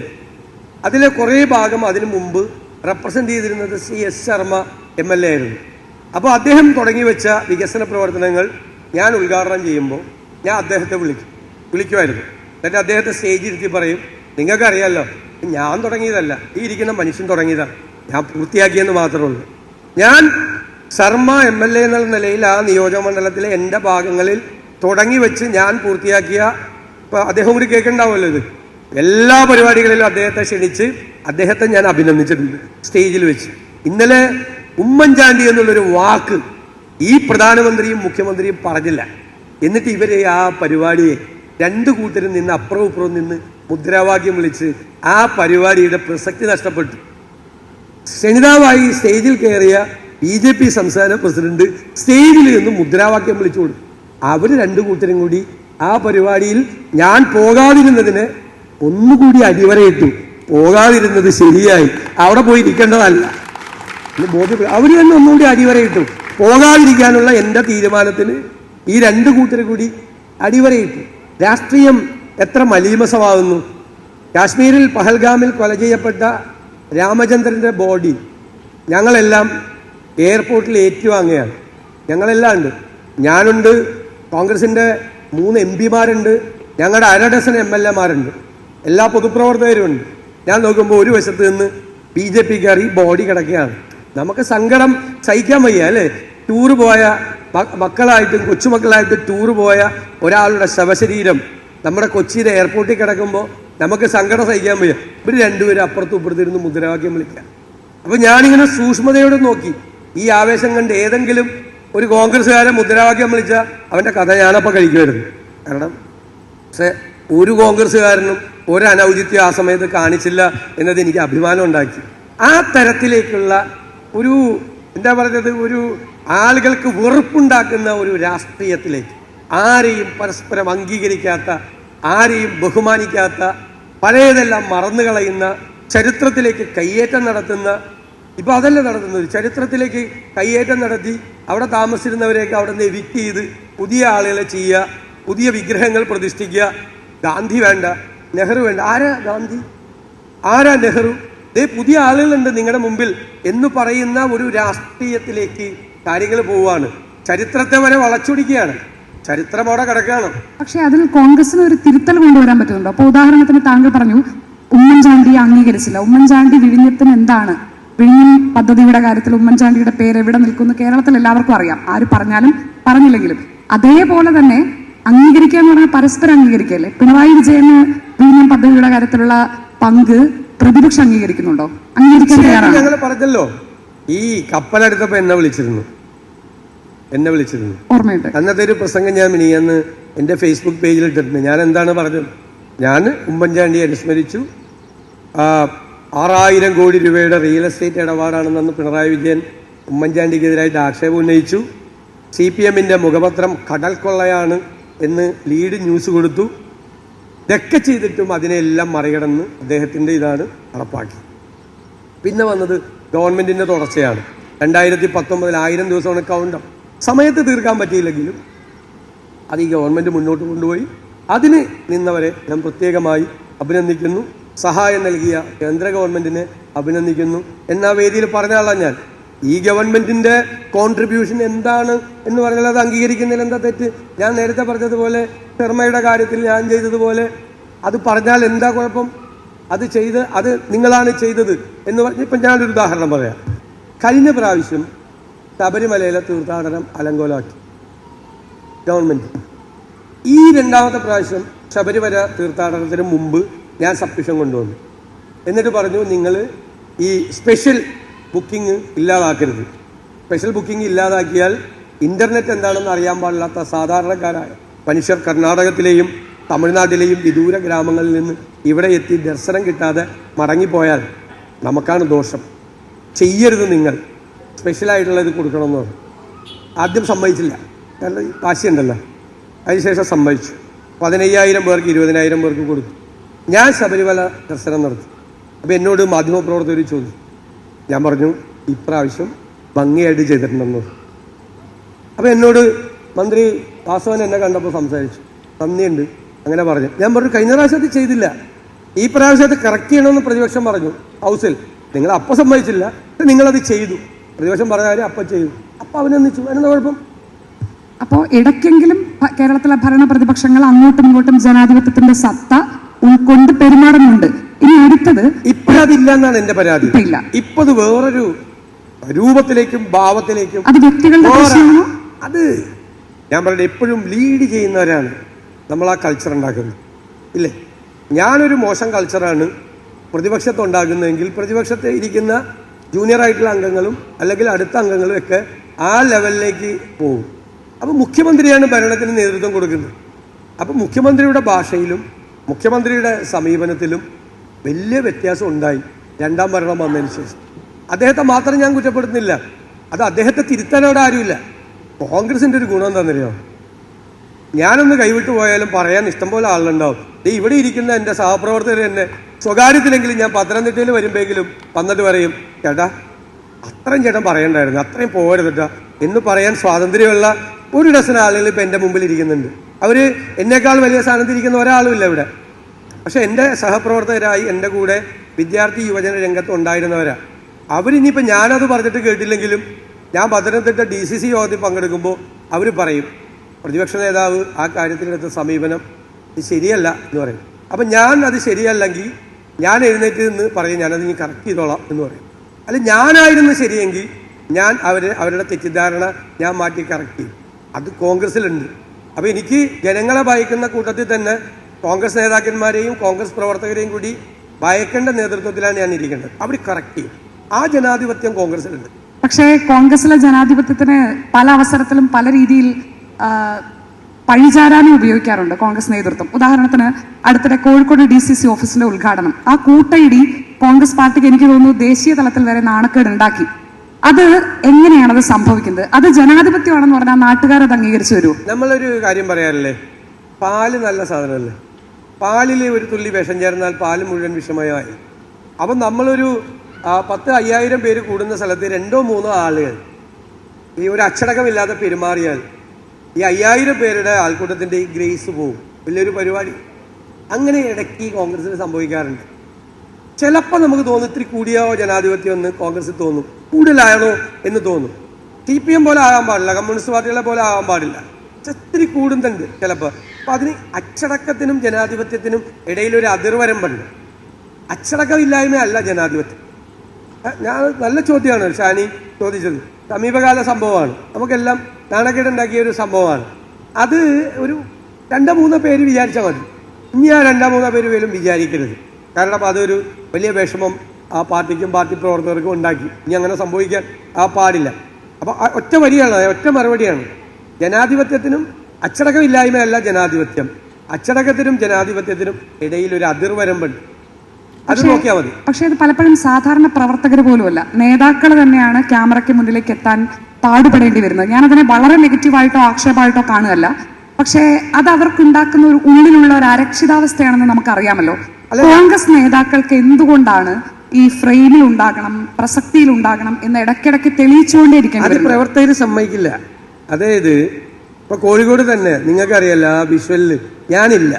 അതിലെ കുറേ ഭാഗം അതിനു മുമ്പ് റെപ്രസെൻ്റ് ചെയ്തിരുന്നത് CS ശർമ്മ MLA ആയിരുന്നു. അപ്പോൾ അദ്ദേഹം തുടങ്ങി വെച്ച വികസന പ്രവർത്തനങ്ങൾ ഞാൻ ഉദ്ഘാടനം ചെയ്യുമ്പോൾ ഞാൻ അദ്ദേഹത്തെ വിളിക്കുമായിരുന്നു. എന്നിട്ട് അദ്ദേഹത്തെ സ്റ്റേജിൽ ഇരുത്തി പറയും, നിങ്ങൾക്കറിയാമല്ലോ ഞാൻ തുടങ്ങിയതല്ല, ഈ ഇരിക്കുന്ന മനുഷ്യൻ തുടങ്ങിയതാണ്, ഞാൻ പൂർത്തിയാക്കിയെന്ന് മാത്രമേ ഉള്ളൂ. ഞാൻ ശർമ്മ MLA എന്നുള്ള നിലയിൽ ആ നിയോജകമണ്ഡലത്തിലെ എൻ്റെ ഭാഗങ്ങളിൽ തുടങ്ങി വെച്ച് ഞാൻ പൂർത്തിയാക്കിയ, ഇപ്പോൾ അദ്ദേഹം കൂടി കേൾക്കുന്നുണ്ടാവുമല്ലോ ഇത്, എല്ലാ പരിപാടികളിലും അദ്ദേഹത്തെ ക്ഷണിച്ച് അദ്ദേഹത്തെ ഞാൻ അഭിനന്ദിച്ചിട്ടുണ്ട് സ്റ്റേജിൽ വെച്ച്. ഇന്നലെ ഉമ്മൻചാണ്ടി എന്നുള്ളൊരു വാക്ക് ഈ പ്രധാനമന്ത്രിയും മുഖ്യമന്ത്രിയും പറഞ്ഞില്ല. എന്നിട്ട് ഇവരെ ആ പരിപാടിയെ 2 കൂട്ടരും നിന്ന് അപ്പുറവും ഇപ്പുറവും നിന്ന് മുദ്രാവാക്യം വിളിച്ച് ആ പരിപാടിയുടെ പ്രസക്തി നഷ്ടപ്പെട്ടു. ക്ഷണിതാവായി സ്റ്റേജിൽ കയറിയ BJP സംസ്ഥാന പ്രസിഡന്റ് സ്റ്റേജിൽ നിന്ന് മുദ്രാവാക്യം വിളിച്ചു കൊടുത്തു. അവർ 2 കൂട്ടരും കൂടി ആ പരിപാടിയിൽ ഞാൻ പോകാതിരുന്നതിന് ഒന്നുകൂടി അടിവരയിട്ടു. പോകാതിരുന്നത് ശരിയായി, അവിടെ പോയി ഇരിക്കേണ്ടതല്ല എന്ന് ബോധ്യപ്പെട്ടു. അവർ തന്നെ ഒന്നുകൂടി അടിവരയിട്ടു. പോകാതിരിക്കാനുള്ള എൻ്റെ തീരുമാനത്തിന് ഈ 2 കൂട്ടർ കൂടി അടിവരയിട്ടു. രാഷ്ട്രീയം എത്ര മലീമസമാകുന്നു. കാശ്മീരിൽ പഹൽഗാമിൽ കൊല ചെയ്യപ്പെട്ട രാമചന്ദ്രൻ്റെ ബോഡി ഞങ്ങളെല്ലാം എയർപോർട്ടിൽ ഏറ്റുവാങ്ങുകയാണ്. ഞങ്ങളെല്ലാം ഉണ്ട്, ഞാനുണ്ട്, കോൺഗ്രസിൻ്റെ 3 MP മാരുണ്ട്, ഞങ്ങളുടെ 1/2 ഡസൻ MLA മാരുണ്ട്, എല്ലാ പൊതുപ്രവർത്തകരുമുണ്ട്. ഞാൻ നോക്കുമ്പോൾ ഒരു വശത്ത് നിന്ന് BJPക്കാർ ഈ ബോഡി കിടക്കുകയാണ്. നമുക്ക് സങ്കടം സഹിക്കാൻ വയ്യ അല്ലേ? ടൂറ് പോയ മക്കളായിട്ടും കൊച്ചുമക്കളായിട്ടും ടൂറ് പോയ ഒരാളുടെ ശവശരീരം നമ്മുടെ കൊച്ചിയിലെ എയർപോർട്ടിൽ കിടക്കുമ്പോൾ നമുക്ക് സങ്കടം സഹിക്കാൻ വയ്യ. ഇവർ 2 പേരും അപ്പുറത്തും ഇപ്പുറത്തിരുന്ന് മുദ്രാവാക്യം വിളിക്കുക. അപ്പോൾ ഞാനിങ്ങനെ സൂക്ഷ്മതയോടെ നോക്കി. ഈ ആവേശം കണ്ട് ഏതെങ്കിലും ഒരു കോൺഗ്രസ്സുകാരൻ മുദ്രാവാക്യം വിളിച്ചാൽ അവൻ്റെ കഥ ഞാനപ്പോൾ കഴിക്കുമായിരുന്നു. കാരണം പക്ഷേ ഒരു കോൺഗ്രസ്സുകാരനും ഒരു അനൗചിത്യം ആ സമയത്ത് കാണിച്ചില്ല എന്നത് എനിക്ക് അഭിമാനം ഉണ്ടാക്കി. ആ തരത്തിലേക്കുള്ള ഒരു എന്താ പറയുന്നത്, ഒരു ആളുകൾക്ക് വെറുപ്പുണ്ടാക്കുന്ന ഒരു രാഷ്ട്രീയത്തിലേക്ക്, ആരെയും പരസ്പരം അംഗീകരിക്കാത്ത, ആരെയും ബഹുമാനിക്കാത്ത, പഴയതെല്ലാം മറന്നു കളയുന്ന, ചരിത്രത്തിലേക്ക് കയ്യേറ്റം നടത്തുന്ന, ഇപ്പം അതല്ല നടത്തുന്നത്, ചരിത്രത്തിലേക്ക് കയ്യേറ്റം നടത്തി അവിടെ താമസിച്ചിരുന്നവരെയൊക്കെ അവിടെ നിന്ന് എവിക്റ്റ് ചെയ്ത് പുതിയ ആളുകളെ ചെയ്യുക, പുതിയ വിഗ്രഹങ്ങൾ പ്രതിഷ്ഠിക്കുക. ഗാന്ധി വേണ്ട, നെഹ്റു വേണ്ട. ആരാ ഗാന്ധി, ആരാ നെഹ്റു? പുതിയ ആളുകളുണ്ട് നിങ്ങളുടെ മുമ്പിൽ എന്ന് പറയുന്ന ഒരു രാഷ്ട്രീയത്തിലേക്ക് കാര്യങ്ങൾ പോവുകയാണ്. ചരിത്രത്തെ വരെ വളച്ചൊടിക്കുകയാണ്. ചരിത്രം അവിടെ കിടക്കുകയാണ്. പക്ഷെ അതിൽ കോൺഗ്രസിന് ഒരു തിരുത്തൽ കൊണ്ടുവരാൻ പറ്റുന്നുണ്ടോ? അപ്പൊ ഉദാഹരണത്തിന് താങ്കൾ പറഞ്ഞു ഉമ്മൻചാണ്ടിയെ അംഗീകരിച്ചില്ല. ഉമ്മൻചാണ്ടി വിഴിഞ്ഞത്തിന് എന്താണ്, വിഴിഞ്ഞൻ പദ്ധതിയുടെ കാര്യത്തിൽ ഉമ്മൻചാണ്ടിയുടെ പേര് എവിടെ നിൽക്കുന്നു കേരളത്തിൽ എല്ലാവർക്കും അറിയാം, ആര് പറഞ്ഞാലും പറഞ്ഞില്ലെങ്കിലും. അതേപോലെ തന്നെ അംഗീകരിക്കുക എന്ന് പറഞ്ഞാൽ പരസ്പരം അംഗീകരിക്കല്ലേ. പിണറായി വിജയന് വിഴിഞ്ഞൻ പദ്ധതിയുടെ കാര്യത്തിലുള്ള പങ്ക് പ്രതിപക്ഷം അംഗീകരിക്കുന്നുണ്ടോ? അംഗീകരിക്കാൻ തയ്യാറാണ്. ഞങ്ങൾ പറഞ്ഞല്ലോ, ഈ കപ്പലെടുത്തപ്പോ എന്നെ വിളിച്ചിരുന്നു. ഓർമ്മയുണ്ട്. അന്നത്തെ ഒരു പ്രസംഗം ഞാൻ മിനിയാന്ന് എൻ്റെ ഫേസ്ബുക്ക് പേജിൽ ഇട്ടിട്ടുണ്ട്. ഞാൻ എന്താണ് പറഞ്ഞത്? ഞാൻ ഉമ്മൻചാണ്ടിയെ അനുസ്മരിച്ചു. 6000 കോടി രൂപയുടെ റിയൽ എസ്റ്റേറ്റ് ഇടപാടാണെന്ന് പിണറായി വിജയൻ ഉമ്മൻചാണ്ടിക്കെതിരായിട്ട് ആക്ഷേപം ഉന്നയിച്ചു. CPM-ന്റെ മുഖപത്രം കടൽ കൊള്ളയാണ് എന്ന് ലീഡ് ന്യൂസ് കൊടുത്തു. ഇതൊക്കെ ചെയ്തിട്ടും അതിനെല്ലാം മറികടന്ന് അദ്ദേഹത്തിൻ്റെ ഇതാണ് നടപ്പാക്കി. പിന്നെ വന്നത് ഗവൺമെൻറ്റിൻ്റെ തുടർച്ചയാണ്. 2019 1000 ദിവസമാണ് കൗണ്ടർ. സമയത്ത് തീർക്കാൻ പറ്റിയില്ലെങ്കിലും അത് ഈ ഗവൺമെൻറ് മുന്നോട്ട് കൊണ്ടുപോയി. അതിന് നിന്നവരെ ഞാൻ പ്രത്യേകമായി അഭിനന്ദിക്കുന്നു. സഹായം നൽകിയ കേന്ദ്ര ഗവൺമെൻറ്റിനെ അഭിനന്ദിക്കുന്നു. എന്നാ വേദിയിൽ പറഞ്ഞ ആളാണ് ഞാൻ. ഈ ഗവൺമെൻറ്റിൻ്റെ കോൺട്രിബ്യൂഷൻ എന്താണ് എന്ന് പറഞ്ഞാൽ അത് അംഗീകരിക്കുന്നതിൽ എന്താ തെറ്റ്? ഞാൻ നേരത്തെ പറഞ്ഞതുപോലെ ശർമ്മയുടെ കാര്യത്തിൽ ഞാൻ ചെയ്തതുപോലെ അത് പറഞ്ഞാൽ എന്താ കുഴപ്പം? അത് നിങ്ങളാണ് ചെയ്തത് എന്ന് പറഞ്ഞ് ഇപ്പം ഞാനൊരു ഉദാഹരണം പറയാം. കഴിഞ്ഞ പ്രാവശ്യം ശബരിമലയിലെ തീർത്ഥാടനം അലങ്കോലമാക്കി ഗവൺമെൻറ്. ഈ രണ്ടാമത്തെ പ്രാവശ്യം ശബരിമല തീർത്ഥാടനത്തിന് മുമ്പ് ഞാൻ സബ്സ്ക്രിപ്ഷൻ കൊണ്ടുവന്നു. എന്നിട്ട് പറഞ്ഞു, നിങ്ങൾ ഈ സ്പെഷ്യൽ ബുക്കിംഗ് ഇല്ലാതാക്കരുത്. സ്പെഷ്യൽ ബുക്കിംഗ് ഇല്ലാതാക്കിയാൽ ഇൻ്റർനെറ്റ് എന്താണെന്ന് അറിയാൻ പാടില്ലാത്ത സാധാരണക്കാരായ മനുഷ്യർ കർണാടകത്തിലെയും തമിഴ്നാട്ടിലെയും വിദൂര ഗ്രാമങ്ങളിൽ നിന്ന് ഇവിടെ എത്തി ദർശനം കിട്ടാതെ മടങ്ങിപ്പോയാൽ നമുക്കാണ് ദോഷം. ചെയ്യരുത്, നിങ്ങൾ സ്പെഷ്യലായിട്ടുള്ള ഇത് കൊടുക്കണമെന്ന് പറഞ്ഞു. ആദ്യം സമ്മതിച്ചില്ല, കാരണം വാശിയുണ്ടല്ലോ. അതിനുശേഷം സമ്മതിച്ചു. 15,000 പേർക്ക് 20,000 പേർക്ക് കൊടുത്തു. ഞാൻ ശബരിമല ദർശനം നടത്തി. അപ്പോൾ എന്നോട് മാധ്യമപ്രവർത്തകർ ചോദിച്ചു. ഞാൻ പറഞ്ഞു, ഇപ്രാവശ്യം ഭംഗിയായിട്ട് ചെയ്തിട്ടുണ്ടെന്ന്. അപ്പോൾ എന്നോട് മന്ത്രി വാസവൻ എന്നെ കണ്ടപ്പോൾ സംസാരിച്ചു, നന്ദിയുണ്ട് അങ്ങനെ പറഞ്ഞു. ഞാൻ പറഞ്ഞു, കഴിഞ്ഞ പ്രാവശ്യം അത് ചെയ്തില്ല, ഈ പ്രാവശ്യം അത് കറക്റ്റ് ചെയ്യണമെന്ന് പ്രതിപക്ഷം പറഞ്ഞു ഹൗസിൽ. നിങ്ങൾ അപ്പം സമ്മതിച്ചില്ല, നിങ്ങളത് ചെയ്തു. പ്രതിപക്ഷം പറഞ്ഞ കാര്യം അപ്പം ചെയ്തു. അപ്പം അഭിനന്ദിച്ചു. അതിനെന്താ കുഴപ്പം? അപ്പോൾ ഇടയ്ക്കെങ്കിലും കേരളത്തിലെ ഭരണ പ്രതിപക്ഷങ്ങൾ അങ്ങോട്ടും ഇങ്ങോട്ടും ജനാധിപത്യത്തിന്റെ സത്ത ഉൾക്കൊണ്ട് പെരുമാറുന്നുണ്ട്. ഇനി അടുത്തത് ഇപ്പോഴതില്ല എന്നാണ് എന്റെ പരാതി. ഇപ്പൊ അത് വേറൊരു രൂപത്തിലേക്കും ഭാവത്തിലേക്കും അത് വ്യക്തികളുടെ പ്രശ്നമാണോ? അത് ഞാൻ പറയുന്നത് എപ്പോഴും ലീഡ് ചെയ്യുന്നവരാണ് നമ്മൾ ആ കൾച്ചർ ഉണ്ടാക്കുന്നത്, ഇല്ലേ? ഞാനൊരു മോശം കൾച്ചറാണ് പ്രതിപക്ഷത്ത് ഉണ്ടാക്കുന്നതെങ്കിൽ പ്രതിപക്ഷത്തെ ഇരിക്കുന്ന ജൂനിയർ ആയിട്ടുള്ള അംഗങ്ങളും അല്ലെങ്കിൽ അടുത്ത അംഗങ്ങളും ഒക്കെ ആ ലെവലിലേക്ക് പോകും. അപ്പോൾ മുഖ്യമന്ത്രിയാണ് ഭരണത്തിന് നേതൃത്വം കൊടുക്കുന്നത്. അപ്പോൾ മുഖ്യമന്ത്രിയുടെ ഭാഷയിലും മുഖ്യമന്ത്രിയുടെ സമീപനത്തിലും വലിയ വ്യത്യാസം ഉണ്ടായി രണ്ടാം ഭരണം വന്നതിന് ശേഷം. അദ്ദേഹത്തെ മാത്രം ഞാൻ കുറ്റപ്പെടുത്തുന്നില്ല, അത് അദ്ദേഹത്തെ തിരുത്താൻ അവിടെ ആരുമില്ല. കോൺഗ്രസിൻ്റെ ഒരു ഗുണം എന്താണെന്നറിയോ? ഞാനൊന്ന് കൈവിട്ട് പോയാലും പറയാൻ ഇഷ്ടംപോലെ ആളുണ്ടാവും. ഇവിടെ ഇരിക്കുന്ന എൻ്റെ സഹപ്രവർത്തകർ തന്നെ സ്വകാര്യത്തിലെങ്കിലും ഞാൻ പത്തനംതിട്ടയിൽ വരുമ്പോഴെങ്കിലും വന്നിട്ട് പറയും, ചേട്ടാ അത്രയും ചേട്ടൻ പറയണ്ടായിരുന്നു, അത്രയും പോകരുതട്ടാ എന്ന് പറയാൻ സ്വാതന്ത്ര്യമുള്ള ഒരു ഡസൻ ആളുകൾ ഇപ്പം എൻ്റെ മുമ്പിൽ ഇരിക്കുന്നുണ്ട്. അവർ എന്നേക്കാൾ വലിയ സ്ഥാനത്ത് ഇരിക്കുന്ന ഒരാളും ഇല്ല ഇവിടെ. പക്ഷെ എൻ്റെ സഹപ്രവർത്തകരായി എൻ്റെ കൂടെ വിദ്യാർത്ഥി യുവജന രംഗത്ത് ഉണ്ടായിരുന്നവരാണ്. അവരിനിയിപ്പോൾ ഞാനത് പറഞ്ഞിട്ട് കേട്ടില്ലെങ്കിലും ഞാൻ പത്തനംതിട്ട DCC യോഗത്തിൽ പങ്കെടുക്കുമ്പോൾ അവർ പറയും, പ്രതിപക്ഷ നേതാവ് ആ കാര്യത്തിലെടുത്ത സമീപനം ഇത് ശരിയല്ല എന്ന് പറയും. അപ്പം ഞാൻ അത് ശരിയല്ലെങ്കിൽ ഞാൻ എഴുന്നേറ്റ് നിന്ന് പറയും, ഞാനത് ഇനി കറക്റ്റ് ചെയ്തോളാം എന്ന് പറയും. അല്ല, ഞാനായിരുന്നു ശരിയെങ്കിൽ ഞാൻ അവരുടെ തെറ്റിദ്ധാരണ ഞാൻ മാറ്റി കറക്റ്റ് ചെയ്യും. അത് കോൺഗ്രസ്സിലുണ്ട്. അപ്പോൾ എനിക്ക് ജനങ്ങളെ ഭയക്കുന്ന കൂട്ടത്തിൽ തന്നെ കോൺഗ്രസ് നേതാക്കന്മാരെയും കോൺഗ്രസ് പ്രവർത്തകരെയും കൂടി ഭയക്കേണ്ട നേതൃത്വത്തിലാണ് ഞാൻ ഇരിക്കേണ്ടത്. അവർ കറക്റ്റ് ചെയ്യും. ആ ജനാധിപത്യം കോൺഗ്രസ്സിലുണ്ട്. പക്ഷേ കോൺഗ്രസിലെ ജനാധിപത്യത്തിന് പല അവസരത്തിലും പല രീതിയിൽ പഴിചാരാനും ഉപയോഗിക്കാറുണ്ട് കോൺഗ്രസ് നേതൃത്വം. ഉദാഹരണത്തിന് അടുത്തിടെ കോഴിക്കോട് DCC ഓഫീസിന്റെ ഉദ്ഘാടനം, ആ കൂട്ടയിടി കോൺഗ്രസ് പാർട്ടിക്ക് എനിക്ക് തോന്നുന്നു ദേശീയ തലത്തിൽ വരെ നാണക്കേട് ഉണ്ടാക്കി. അത് എങ്ങനെയാണ് അത് സംഭവിക്കുന്നത്? അത് ജനാധിപത്യമാണെന്ന് പറഞ്ഞാൽ നാട്ടുകാരത് അംഗീകരിച്ചു വരൂ? നമ്മളൊരു കാര്യം പറയാറില്ലേ, പാല് നല്ല സാധനമല്ലേ, പാലിൽ ഒരു തുള്ളി വിഷം ചേർന്നാൽ പാല് മുഴുവൻ വിഷമയമായി. അപ്പം നമ്മളൊരു 10,000 പേര് കൂടുന്ന സ്ഥലത്ത് 2-3 ആളുകൾ ഈ ഒരു അച്ചടക്കമില്ലാതെ പെരുമാറിയാൽ ഈ 5000 പേരുടെ ആൾക്കൂട്ടത്തിൻ്റെ ഈ ഗ്രേസ് പോകും. വലിയൊരു പരിപാടി അങ്ങനെ ഇടയ്ക്ക് കോൺഗ്രസ്സിന് സംഭവിക്കാറുണ്ട്. ചിലപ്പോൾ നമുക്ക് തോന്നും ഇത്തിരി കൂടിയോ ജനാധിപത്യം എന്ന് കോൺഗ്രസ് തോന്നും, കൂടുതലാണോ എന്ന് തോന്നും. CPM പോലെ ആകാൻ പാടില്ല, കമ്മ്യൂണിസ്റ്റ് പാർട്ടികളെ പോലെ ആകാൻ പാടില്ല, ഇത്തിരി കൂടുന്നുണ്ട് ചിലപ്പോൾ. അപ്പം അതിന് അച്ചടക്കത്തിനും ജനാധിപത്യത്തിനും ഇടയിലൊരു അതിർവരമ്പുണ്ട്. അച്ചടക്കമില്ലായ്മയല്ല ജനാധിപത്യം. ഞാൻ നല്ല ചോദ്യമാണ് ഷാനി ചോദിച്ചത്, സമീപകാല സംഭവമാണ്, നമുക്കെല്ലാം നാണക്കേടുണ്ടാക്കിയ ഒരു സംഭവമാണ്. അത് ഒരു 2-3 പേര് വിചാരിച്ചാൽ മതി. ഇനി ആ 2-3 പേര് പോലും വിചാരിക്കരുത്. കാരണം അതൊരു വലിയ വിഷമം ആ പാർട്ടിക്കും പാർട്ടി പ്രവർത്തകർക്കും ഉണ്ടാക്കി. ഇനി അങ്ങനെ സംഭവിക്കാൻ പാടില്ല. അപ്പോൾ ഒറ്റ വരിയാണ്, ഒറ്റ മറുപടിയാണ്, ജനാധിപത്യത്തിനും അച്ചടക്കമില്ലായ്മയല്ല ജനാധിപത്യം, അച്ചടക്കത്തിനും ജനാധിപത്യത്തിനും ഇടയിൽ ഒരു അതിർവരമ്പുണ്ട്. അത് നോക്കിയാൽ മതി. പക്ഷെ അത് പലപ്പോഴും സാധാരണ പ്രവർത്തകർ പോലുമല്ല, നേതാക്കൾ തന്നെയാണ് ക്യാമറയ്ക്ക് മുന്നിലേക്ക് എത്താൻ പാടുപെടേണ്ടി വരുന്നത്. ഞാനതിനെ വളരെ നെഗറ്റീവായിട്ടോ ആക്ഷേപമായിട്ടോ കാണുകയല്ല, പക്ഷേ അത് അവർക്കുണ്ടാക്കുന്ന ഒരു ഉള്ളിലുള്ള ഒരു അരക്ഷിതാവസ്ഥയാണെന്ന് നമുക്കറിയാമല്ലോ. കോൺഗ്രസ് നേതാക്കൾക്ക് എന്തുകൊണ്ടാണ് ഈ ഫ്രെയിമിൽ ഉണ്ടാകണം, പ്രസക്തിയിൽ ഉണ്ടാകണം എന്ന് ഇടയ്ക്കിടയ്ക്ക് തെളിയിച്ചുകൊണ്ടേയിരിക്കുന്നത്? അത് പ്രവർത്തകർ സമ്മതിക്കില്ല. അതായത് ഇപ്പൊ കോഴിക്കോട് തന്നെ നിങ്ങൾക്കറിയാലോ, ആ വിഷ്വലിൽ ഞാനില്ല,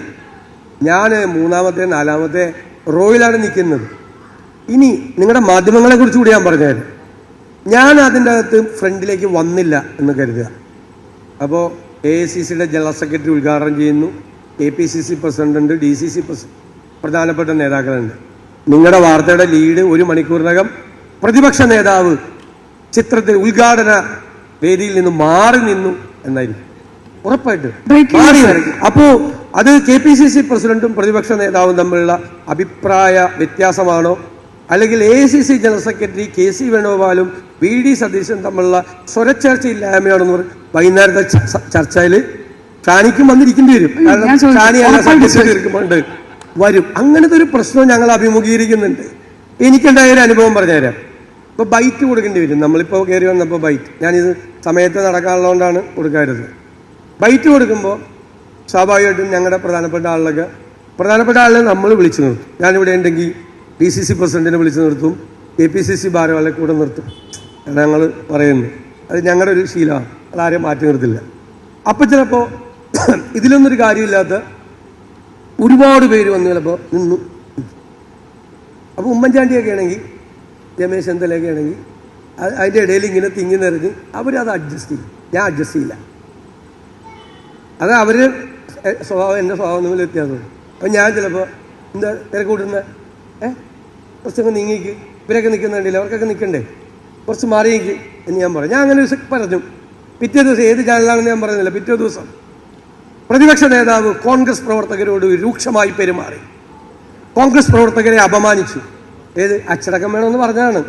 ഞാൻ 3-ാമത്തെ 4-ാമത്തെ റോയിലാണ് നിൽക്കുന്നത്. ഇനി നിങ്ങളുടെ മാധ്യമങ്ങളെ കുറിച്ച് കൂടി ഞാൻ പറഞ്ഞുതരാം. ഞാൻ അതിൻ്റെ അകത്ത് ഫ്രണ്ടിലേക്ക് വന്നില്ല എന്ന് കരുതുക. അപ്പോൾ AICCയുടെ ജനറൽ സെക്രട്ടറി ഉദ്ഘാടനം ചെയ്യുന്നു, APCC പ്രസിഡന്റ് ഉണ്ട്, DCC പ്രധാനപ്പെട്ട നേതാക്കളുണ്ട്. നിങ്ങളുടെ വാർത്തയുടെ ലീഡ് 1 മണിക്കൂറിനകം പ്രതിപക്ഷ നേതാവ് ചിത്രത്തിൽ ഉദ്ഘാടന വേദിയിൽ നിന്ന് മാറി നിന്നു എന്നായിരിക്കും ഉറപ്പായിട്ട് മാറി. അപ്പോ അത് KPCC പ്രസിഡന്റും പ്രതിപക്ഷ നേതാവും തമ്മിലുള്ള അഭിപ്രായ വ്യത്യാസമാണോ, അല്ലെങ്കിൽ AICC general secretary KC വേണുഗോപാലും VD Satheesan തമ്മിലുള്ള സ്വരച്ചേർച്ചയില്ലായ്മയാണെന്ന് പറഞ്ഞ് വൈകുന്നേരത്തെ ചർച്ചയിൽ ഷാനിക്കും വന്നിരിക്കേണ്ടി വരും. കാരണം ഷാനി തീർക്കുമ്പോണ്ട് വരും. അങ്ങനത്തെ ഒരു പ്രശ്നം ഞങ്ങൾ അഭിമുഖീകരിക്കുന്നുണ്ട്. എനിക്കുണ്ടായ ഒരു അനുഭവം പറഞ്ഞുതരാം. ഇപ്പോൾ ബൈറ്റ് കൊടുക്കേണ്ടി വരും. നമ്മളിപ്പോൾ കയറി വന്നപ്പോൾ ബൈറ്റ്, ഞാനിത് സമയത്ത് നടക്കാനുള്ളതുകൊണ്ടാണ് കൊടുക്കാറുള്ളത്. ബൈറ്റ് കൊടുക്കുമ്പോൾ സ്വാഭാവികമായിട്ടും ഞങ്ങളുടെ പ്രധാനപ്പെട്ട ആളുകളെ നമ്മൾ വിളിച്ചു നിർത്തും. ഞാനിവിടെ ഉണ്ടെങ്കിൽ DCC പ്രസിഡന്റിനെ വിളിച്ചു നിർത്തും, APCC ഭാരവാഹികളെ കൂടെ നിർത്തും. ഞങ്ങൾ പറയുന്നു, അത് ഞങ്ങളുടെ ഒരു ശീലമാണ്, അതാരും മാറ്റി നിർത്തില്ല. അപ്പം ചിലപ്പോൾ ഇതിലൊന്നൊരു കാര്യമില്ലാത്ത ഒരുപാട് പേര് വന്ന് ചിലപ്പോൾ നിന്നു. അപ്പോൾ ഉമ്മൻചാണ്ടിയൊക്കെ ആണെങ്കിൽ, രമേശ് ചെന്നിത്തലയൊക്കെ ആണെങ്കിൽ അതിൻ്റെ ഇടയിൽ ഇങ്ങനെ തിങ്ങി നിറഞ്ഞ് അവരത് അഡ്ജസ്റ്റ് ചെയ്യും. ഞാൻ അഡ്ജസ്റ്റ് ചെയ്യില്ല. അത് അവർ സ്വഭാവം എൻ്റെ സ്വഭാവം തമ്മിൽ വ്യത്യാസമാണ്. അപ്പം ഞാൻ ചിലപ്പോൾ എന്താ തിരക്കൂട്ടുന്ന കുറച്ചൊക്കെ നീങ്ങിക്ക്, ഇവരൊക്കെ നിൽക്കുന്നുണ്ടല്ലോ, അവർക്കൊക്കെ നിൽക്കണ്ടേ, കുറച്ച് മാറിയേക്ക് എന്ന് ഞാൻ പറഞ്ഞു. ഞാൻ അങ്ങനെ ഒരു പറഞ്ഞു. പിറ്റേ ദിവസം ഏത് ചാനലാണെന്ന് ഞാൻ പറയുന്നില്ല, പിറ്റേ ദിവസം പ്രതിപക്ഷ നേതാവ് കോൺഗ്രസ് പ്രവർത്തകരോട് രൂക്ഷമായി പെരുമാറി, കോൺഗ്രസ് പ്രവർത്തകരെ അപമാനിച്ചു. ഏത് അച്ചടക്കം വേണമെന്ന് പറഞ്ഞാണ്.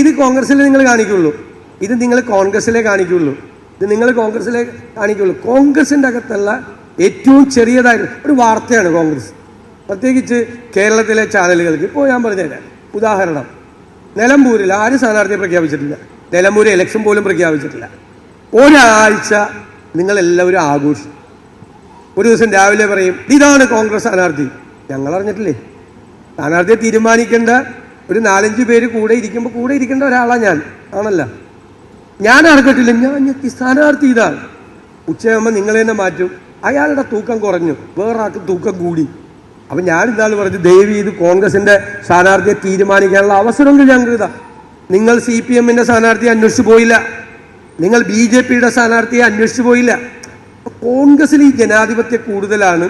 ഇത് കോൺഗ്രസിലെ നിങ്ങൾ കാണിക്കുള്ളൂ, ഇത് നിങ്ങൾ കോൺഗ്രസിലെ കാണിക്കുള്ളൂ, കോൺഗ്രസിന്റെ അകത്തുള്ള ഏറ്റവും ചെറിയതായ ഒരു വാർത്തയാണ് കോൺഗ്രസ്, പ്രത്യേകിച്ച് കേരളത്തിലെ ചാനലുകൾക്ക്. ഇപ്പോൾ ഞാൻ പറഞ്ഞുതരാം ഉദാഹരണം. നിലമ്പൂരിൽ ആരും സ്ഥാനാർത്ഥിയെ പ്രഖ്യാപിച്ചിട്ടില്ല, നിലമ്പൂർ ഇലക്ഷൻ പോലും പ്രഖ്യാപിച്ചിട്ടില്ല. ഒരാഴ്ച നിങ്ങളെല്ലാവരും ആഘോഷിച്ചു. ഒരു ദിവസം രാവിലെ പറയും ഇതാണ് കോൺഗ്രസ് സ്ഥാനാർത്ഥി. ഞങ്ങൾ അറിഞ്ഞിട്ടില്ലേ? സ്ഥാനാർത്ഥിയെ തീരുമാനിക്കേണ്ട ഒരു 4-5 പേര് കൂടെ ഇരിക്കേണ്ട ഒരാളാണ് ഞാൻ, ആണല്ല. ഞാൻ അറിഞ്ഞിട്ടില്ല, ഞാൻ സ്ഥാനാർത്ഥി ഇതാണ്. ഉച്ചയാകുമ്പോൾ നിങ്ങൾ തന്നെ മാറ്റും, അയാളുടെ തൂക്കം കുറഞ്ഞു, വേറെ ആൾക്ക് തൂക്കം കൂടി. അപ്പം ഞാൻ ഇന്നാൾ പറഞ്ഞു, ദയവ് ഇത് കോൺഗ്രസിന്റെ സ്ഥാനാർത്ഥിയെ തീരുമാനിക്കാനുള്ള അവസരമെങ്കിൽ ഞങ്ങൾക്ക് ഇതാ. നിങ്ങൾ CPM-ന്റെ സ്ഥാനാർത്ഥിയെ അന്വേഷിച്ചു പോയില്ല, നിങ്ങൾ BJP-യുടെ സ്ഥാനാർത്ഥിയെ അന്വേഷിച്ചു പോയില്ല. കോൺഗ്രസിൽ ഈ ജനാധിപത്യം കൂടുതലാണ്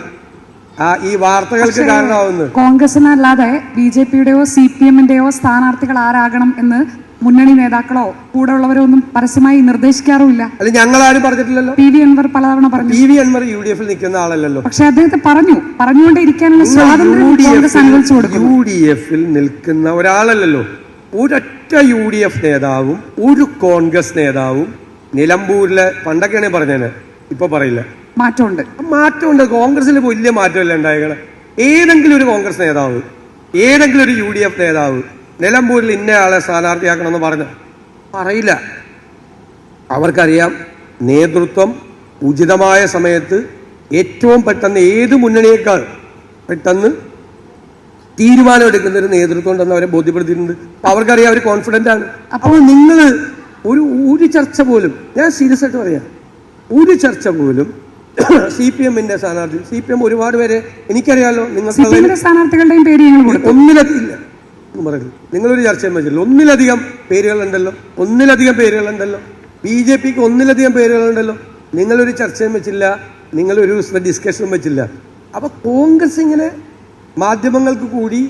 ഈ വാർത്തകൾക്ക് കാരണമാവുന്നത്. കോൺഗ്രസിനല്ലാതെ BJP-യുടെയോ CPM-ന്റെയോ സ്ഥാനാർത്ഥികൾ ആരാകണം എന്ന് മുന്നണി നേതാക്കളോ കൂടെ ഉള്ളവരോ ഒന്നും പരസ്യമായി നിർദ്ദേശിക്കാറുമില്ല. അല്ല, ഞങ്ങളാരും പറഞ്ഞിട്ടില്ലല്ലോ. PV അൻവർ പലതവണ പറഞ്ഞു. PV അൻവർ UDF-ൽ നിൽക്കുന്ന ആളല്ലല്ലോ. പക്ഷെ അദ്ദേഹത്തെ പറഞ്ഞുകൊണ്ടേയിരിക്കാനുള്ള സ്വാതന്ത്ര്യം കോൺഗ്രസ് അനുവദിച്ചു കൊടുക്കും. UDF-ൽ നിൽക്കുന്ന ഒരാളല്ലല്ലോ. ഒരൊറ്റ UDF നേതാവും ഒരു കോൺഗ്രസ് നേതാവും നിലമ്പൂരിലെ, പണ്ടൊക്കെയാണെങ്കിൽ പറഞ്ഞേനെ, ഇപ്പൊ പറയില്ല, മാറ്റമുണ്ട്. മാറ്റമുണ്ട്. കോൺഗ്രസിൽ വലിയ മാറ്റമല്ല ഉണ്ടായേക്കണം. ഏതെങ്കിലും ഒരു കോൺഗ്രസ് നേതാവ്, ഏതെങ്കിലും ഒരു UDF നേതാവ് നിലമ്പൂരിൽ ഇന്ന ആളെ സ്ഥാനാർത്ഥിയാക്കണമെന്ന് പറഞ്ഞു പറയില്ല. അവർക്കറിയാം നേതൃത്വം ഉചിതമായ സമയത്ത് ഏറ്റവും പെട്ടെന്ന് ഏത് മുന്നണിയേക്കാൾ പെട്ടെന്ന് തീരുമാനമെടുക്കുന്ന ഒരു നേതൃത്വം ഉണ്ടെന്ന് അവരെ ബോധ്യപ്പെടുത്തിയിട്ടുണ്ട്. അവർക്കറിയാം, അവർ കോൺഫിഡൻ്റ് ആണ്. അപ്പോൾ നിങ്ങൾ ഒരു ചർച്ച പോലും, ഞാൻ സീരിയസ് ആയിട്ട് പറയാം, ഒരു ചർച്ച പോലും CPM-ന്റെ സ്ഥാനാർത്ഥി, CPM ഒരുപാട് പേരെ എനിക്കറിയാലോ, നിങ്ങൾക്ക് സ്ഥാനാർത്ഥികളുടെയും പേര് ഒന്നിലധികം ഇല്ല എന്ന് പറയുന്നത്. നിങ്ങളൊരു ചർച്ചയും വെച്ചില്ല, ഒന്നിലധികം പേരുകളുണ്ടല്ലോ. BJPക്ക് ഒന്നിലധികം പേരുകളുണ്ടല്ലോ. നിങ്ങളൊരു ചർച്ചയും വെച്ചില്ല, നിങ്ങളൊരു ഡിസ്കഷനും വെച്ചില്ല. അപ്പോൾ കോൺഗ്രസ് ഇങ്ങനെ മാധ്യമങ്ങൾക്ക് കൂടി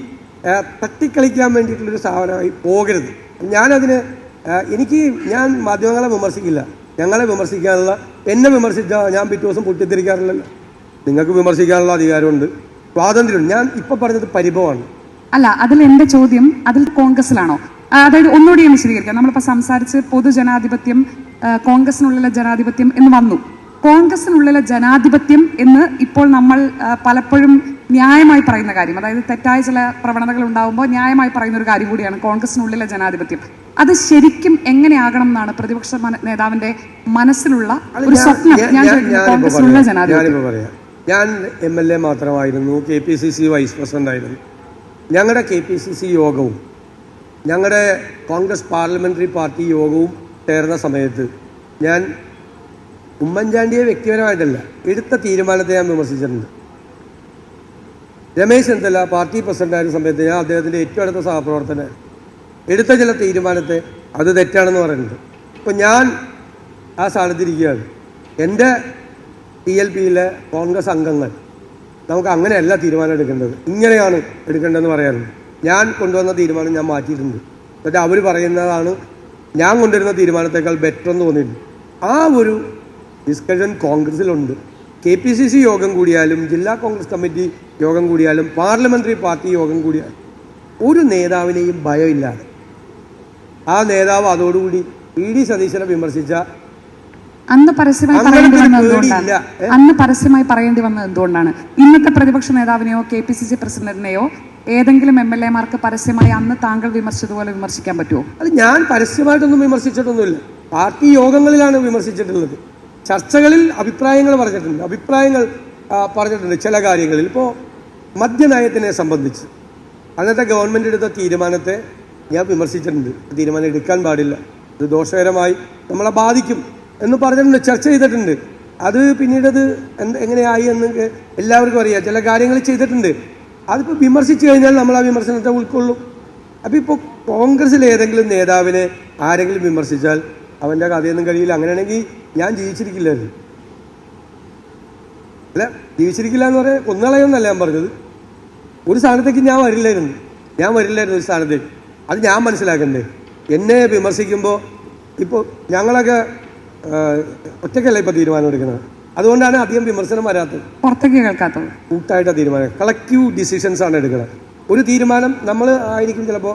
തട്ടിക്കളിക്കാൻ വേണ്ടിയിട്ടുള്ളൊരു സാധനമായി പോകരുത്. ഞാൻ മാധ്യമങ്ങളെ വിമർശിക്കില്ല. ഞങ്ങളെ വിമർശിക്കാനുള്ള, എന്നെ വിമർശിച്ചാൽ ഞാൻ പിറ്റേ ദിവസം പൊട്ടിത്തെറിക്കാറില്ലല്ലോ. നിങ്ങൾക്ക് വിമർശിക്കാനുള്ള അധികാരമുണ്ട്, സ്വാതന്ത്ര്യമുണ്ട്. ഞാൻ ഇപ്പം പറഞ്ഞത് പരിഭവമാണ്. അല്ല, അതിൽ എൻ്റെ ചോദ്യം അതിൽ കോൺഗ്രസിലാണോ? അതായത് ഒന്നുകൂടി ഞാൻ വിശദീകരിക്കാം. നമ്മളിപ്പോൾ സംസാരിച്ച് പൊതുജനാധിപത്യം, കോൺഗ്രസിനുള്ളിലെ ജനാധിപത്യം എന്ന് വന്നു. കോൺഗ്രസിനുള്ളിലെ ജനാധിപത്യം എന്ന് ഇപ്പോൾ നമ്മൾ പലപ്പോഴും ന്യായമായി പറയുന്ന കാര്യം, അതായത് തെറ്റായ ചില പ്രവണതകൾ ഉണ്ടാകുമ്പോൾ ന്യായമായി പറയുന്ന ഒരു കാര്യം കൂടിയാണ് കോൺഗ്രസിനുള്ളിലെ ജനാധിപത്യം. അത് ശരിക്കും എങ്ങനെയാകണം എന്നാണ് പ്രതിപക്ഷ നേതാവിന്റെ മനസ്സിലുള്ള ഒരു സ്വപ്നം? കോൺഗ്രസിനുള്ള ജനാധിപത്യം. ഞാൻ MLA മാത്രമായിരുന്നു, KPCC വൈസ് പ്രസിഡന്റ് ആയിരുന്നു. ഞങ്ങളുടെ KPCC യോഗവും ഞങ്ങളുടെ കോൺഗ്രസ് പാർലമെന്ററി പാർട്ടി യോഗവും ചേർന്ന സമയത്ത് ഞാൻ ഉമ്മൻചാണ്ടിയെ വ്യക്തിപരമായിട്ടല്ല, എടുത്ത തീരുമാനത്തെ ഞാൻ വിമർശിച്ചിട്ടുണ്ട്. രമേശ് ചെന്നിത്തല പാർട്ടി പ്രസിഡന്റായിരുന്ന സമയത്ത് ഞാൻ അദ്ദേഹത്തിൻ്റെ ഏറ്റവും അടുത്ത സഹപ്രവർത്തകൻ, എടുത്ത ചില തീരുമാനത്തെ അത് തെറ്റാണെന്ന് പറയുന്നുണ്ട്. ഇപ്പോൾ ഞാൻ ആ സ്ഥാനത്തിരിക്കുകയാണ്. എൻ്റെ TLPയിലെ കോൺഗ്രസ് അംഗങ്ങൾ നമുക്ക് അങ്ങനെയല്ല തീരുമാനം എടുക്കേണ്ടത്, ഇങ്ങനെയാണ് എടുക്കേണ്ടതെന്ന് പറയാറുണ്ട്. ഞാൻ കൊണ്ടുവന്ന തീരുമാനം ഞാൻ മാറ്റിയിട്ടുണ്ട്. എന്നിട്ട് അവർ പറയുന്നതാണ് ഞാൻ കൊണ്ടുവരുന്ന തീരുമാനത്തേക്കാൾ ബെറ്റർ എന്ന് തോന്നിയിട്ടുണ്ട്. ആ ഒരു ഡിസ്കഷൻ കോൺഗ്രസിലുണ്ട്. KPCC യോഗം കൂടിയാലും, ജില്ലാ കോൺഗ്രസ് കമ്മിറ്റി യോഗം കൂടിയാലും, പാർലമെന്ററി പാർട്ടി യോഗം കൂടിയാലും ഒരു നേതാവിനെയും ഭയമില്ലാതെ ആ നേതാവ് അതോടുകൂടി ED സതീശനെ വിമർശിച്ച അന്ന് പരസ്യമായി പറയേണ്ടി വന്നത് എന്തുകൊണ്ടാണ്? ഇന്നത്തെ പ്രതിപക്ഷ നേതാവിനെയോ KPCC പ്രസിഡന്റിനെയോ ഏതെങ്കിലും MLA മാർക്ക് പരസ്യമായി അന്ന് താങ്കൾ വിമർശിച്ചതുപോലെ വിമർശിക്കാൻ പറ്റുമോ? അത് ഞാൻ പരസ്യമായിട്ടൊന്നും വിമർശിച്ചിട്ടൊന്നുമില്ല. പാർട്ടി യോഗങ്ങളിലാണ് വിമർശിച്ചിട്ടുള്ളത്. ചർച്ചകളിൽ അഭിപ്രായങ്ങൾ പറഞ്ഞിട്ടുണ്ട് ചില കാര്യങ്ങളിൽ. ഇപ്പോൾ മദ്യനയത്തിനെ സംബന്ധിച്ച് അന്നത്തെ ഗവൺമെൻറ് എടുത്ത തീരുമാനത്തെ ഞാൻ വിമർശിച്ചിട്ടുണ്ട്. തീരുമാനം എടുക്കാൻ പാടില്ല, ഇത് ദോഷകരമായി നമ്മളെ ബാധിക്കും എന്ന് പറഞ്ഞിട്ടുണ്ട്, ചർച്ച ചെയ്തിട്ടുണ്ട്. അത് പിന്നീടത് എങ്ങനെയായി എന്ന് എല്ലാവർക്കും അറിയാം. ചില കാര്യങ്ങൾ ചെയ്തിട്ടുണ്ട്. അതിപ്പോൾ വിമർശിച്ചു കഴിഞ്ഞാൽ നമ്മൾ ആ വിമർശനത്തെ ഉൾക്കൊള്ളും. അപ്പോൾ ഇപ്പോൾ കോൺഗ്രസിൽ ഏതെങ്കിലും നേതാവിനെ ആരെങ്കിലും വിമർശിച്ചാൽ അവൻ്റെ കഥയൊന്നും കഴിയില്ല. അങ്ങനെയാണെങ്കിൽ ഞാൻ ജീവിച്ചിരിക്കില്ലായിരുന്നു. ജീവിച്ചിരിക്കില്ല എന്ന് പറയാൻ കൊന്നുകളയൊന്നല്ല ഞാൻ പറഞ്ഞത്. ഒരു സ്ഥാനത്തേക്ക് ഞാൻ വരില്ലായിരുന്നു ഒരു സ്ഥാനത്തേക്ക്. അത് ഞാൻ മനസ്സിലാക്കണ്ടേ. എന്നെ വിമർശിക്കുമ്പോൾ ഇപ്പോൾ ഞങ്ങളൊക്കെ ഒറ്റയ്ക്കല്ല ഇപ്പോൾ തീരുമാനം എടുക്കുന്നത്. അതുകൊണ്ടാണ് അധികം വിമർശനം വരാത്തത്, പുറത്തേക്ക് കേൾക്കാത്തത്. കൂട്ടായിട്ടാണ് തീരുമാനം, കളക്റ്റീവ് ഡിസിഷൻസ് ആണ് എടുക്കുന്നത്. ഒരു തീരുമാനം നമ്മൾ ആയിരിക്കും ചിലപ്പോൾ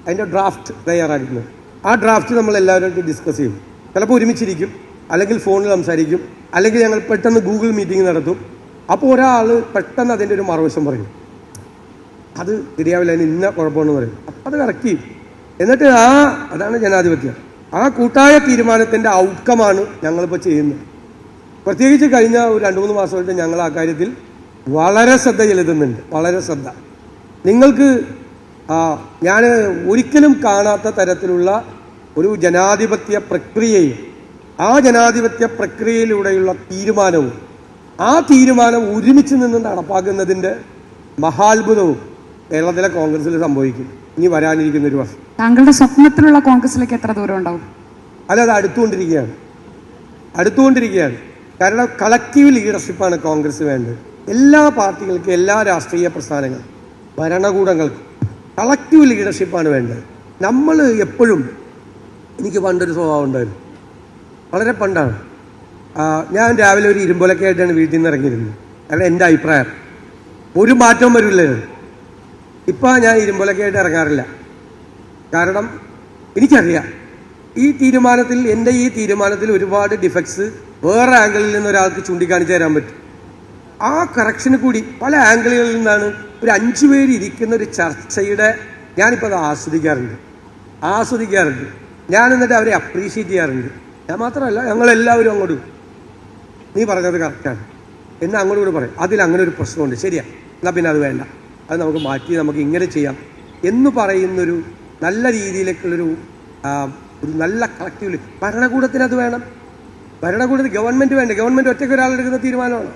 അതിൻ്റെ ഡ്രാഫ്റ്റ് തയ്യാറാക്കുന്നത്. ആ ഡ്രാഫ്റ്റ് നമ്മൾ എല്ലാവരുമായിട്ട് ഡിസ്കസ് ചെയ്യും. ചിലപ്പോൾ ഒരുമിച്ചിരിക്കും, അല്ലെങ്കിൽ ഫോണിൽ സംസാരിക്കും, അല്ലെങ്കിൽ ഞങ്ങൾ പെട്ടെന്ന് ഗൂഗിൾ മീറ്റിംഗ് നടത്തും. അപ്പോൾ ഒരാൾ പെട്ടെന്ന് അതിൻ്റെ ഒരു മറുവശം പറയും, അത് ശരിയാവില്ല, അതിന് ഇന്ന കുഴപ്പമെന്ന് പറയും. അപ്പം അത് കറക്റ്റ് ചെയ്യും. എന്നിട്ട് അതാണ് ജനാധിപത്യം. ആ കൂട്ടായ തീരുമാനത്തിൻ്റെ ഔട്ട്കമാണ് ഞങ്ങളിപ്പോൾ ചെയ്യുന്നത്. പ്രത്യേകിച്ച് കഴിഞ്ഞ ഒരു 2-3 മാസമായിട്ട് ഞങ്ങൾ ആ കാര്യത്തിൽ വളരെ ശ്രദ്ധ ചെലുത്തുന്നുണ്ട്. വളരെ ശ്രദ്ധ. നിങ്ങൾക്ക് ഞാൻ ഒരിക്കലും കാണാത്ത തരത്തിലുള്ള ഒരു ജനാധിപത്യ പ്രക്രിയയും ആ ജനാധിപത്യ പ്രക്രിയയിലൂടെയുള്ള തീരുമാനവും ആ തീരുമാനം ഒരുമിച്ച് നിന്ന് നടപ്പാക്കുന്നതിൻ്റെ മഹാത്ഭുതവും കേരളത്തിലെ കോൺഗ്രസിൽ സംഭവിക്കും ഇനി വരാനിരിക്കുന്ന ഒരു വർഷം. താങ്കളുടെ സ്വപ്നത്തിലുള്ള കോൺഗ്രസിലേക്ക് എത്ര ദൂരം ഉണ്ടാവും? അല്ല, അത് അടുത്തുകൊണ്ടിരിക്കുകയാണ്. കാരണം കളക്റ്റീവ് ലീഡർഷിപ്പാണ് കോൺഗ്രസ് വേണ്ടത്. എല്ലാ പാർട്ടികൾക്കും, എല്ലാ രാഷ്ട്രീയ പ്രസ്ഥാനങ്ങൾക്കും, ഭരണകൂടങ്ങൾക്കും കളക്റ്റീവ് ലീഡർഷിപ്പാണ് വേണ്ടത്. നമ്മൾ എപ്പോഴും, എനിക്ക് പണ്ടൊരു സ്വഭാവം ഉണ്ടായിരുന്നു, വളരെ പണ്ടാണ്. ഞാൻ രാവിലെ ഒരു ഇരുമ്പൊലൊക്കെ ആയിട്ടാണ് വീട്ടിൽ നിന്ന് ഇറങ്ങിയിരുന്നത്. കാരണം എൻ്റെ അഭിപ്രായം ഒരു മാറ്റവും വരില്ലായിരുന്നു. ഇപ്പം ഞാൻ ഇരുമ്പൊലൊക്കെ ആയിട്ട് ഇറങ്ങാറില്ല. കാരണം എനിക്കറിയാം എൻ്റെ ഈ തീരുമാനത്തിൽ ഒരുപാട് ഡിഫക്ട്സ് വേറെ ആംഗിളിൽ നിന്ന് ഒരാൾക്ക് ചൂണ്ടിക്കാണിച്ചു തരാൻ പറ്റും. ആ കറക്ഷന് കൂടി പല ആംഗിളുകളിൽ നിന്നാണ് ഒരു 5 പേര് ഇരിക്കുന്ന ഒരു ചർച്ചയുടെ ഞാനിപ്പോൾ അത് ആസ്വദിക്കാറുണ്ട്. ഞാൻ എന്നിട്ട് അവരെ അപ്രീഷിയേറ്റ് ചെയ്യാറുണ്ട്. ഞാൻ മാത്രമല്ല, ഞങ്ങളെല്ലാവരും അങ്ങോട്ട് നീ പറഞ്ഞത് കറക്റ്റാണ് എന്ന് അങ്ങോട്ട് കൂടെ പറയും. അതിൽ അങ്ങനെ ഒരു പ്രശ്നമുണ്ട്, ശരിയാ, എന്നാൽ പിന്നെ അത് വേണ്ട, അത് നമുക്ക് മാറ്റി നമുക്ക് ഇങ്ങനെ ചെയ്യാം എന്ന് പറയുന്നൊരു നല്ല രീതിയിലേക്കുള്ളൊരു ഒരു നല്ല കളക്റ്റീവ് ഭരണകൂടത്തിന് അത് വേണം. ഭരണകൂടത്തിൽ ഗവൺമെൻറ് വേണ്ട. ഗവൺമെൻറ് ഒറ്റയ്ക്ക് ഒരാളെടുക്കുന്ന തീരുമാനമാണ്.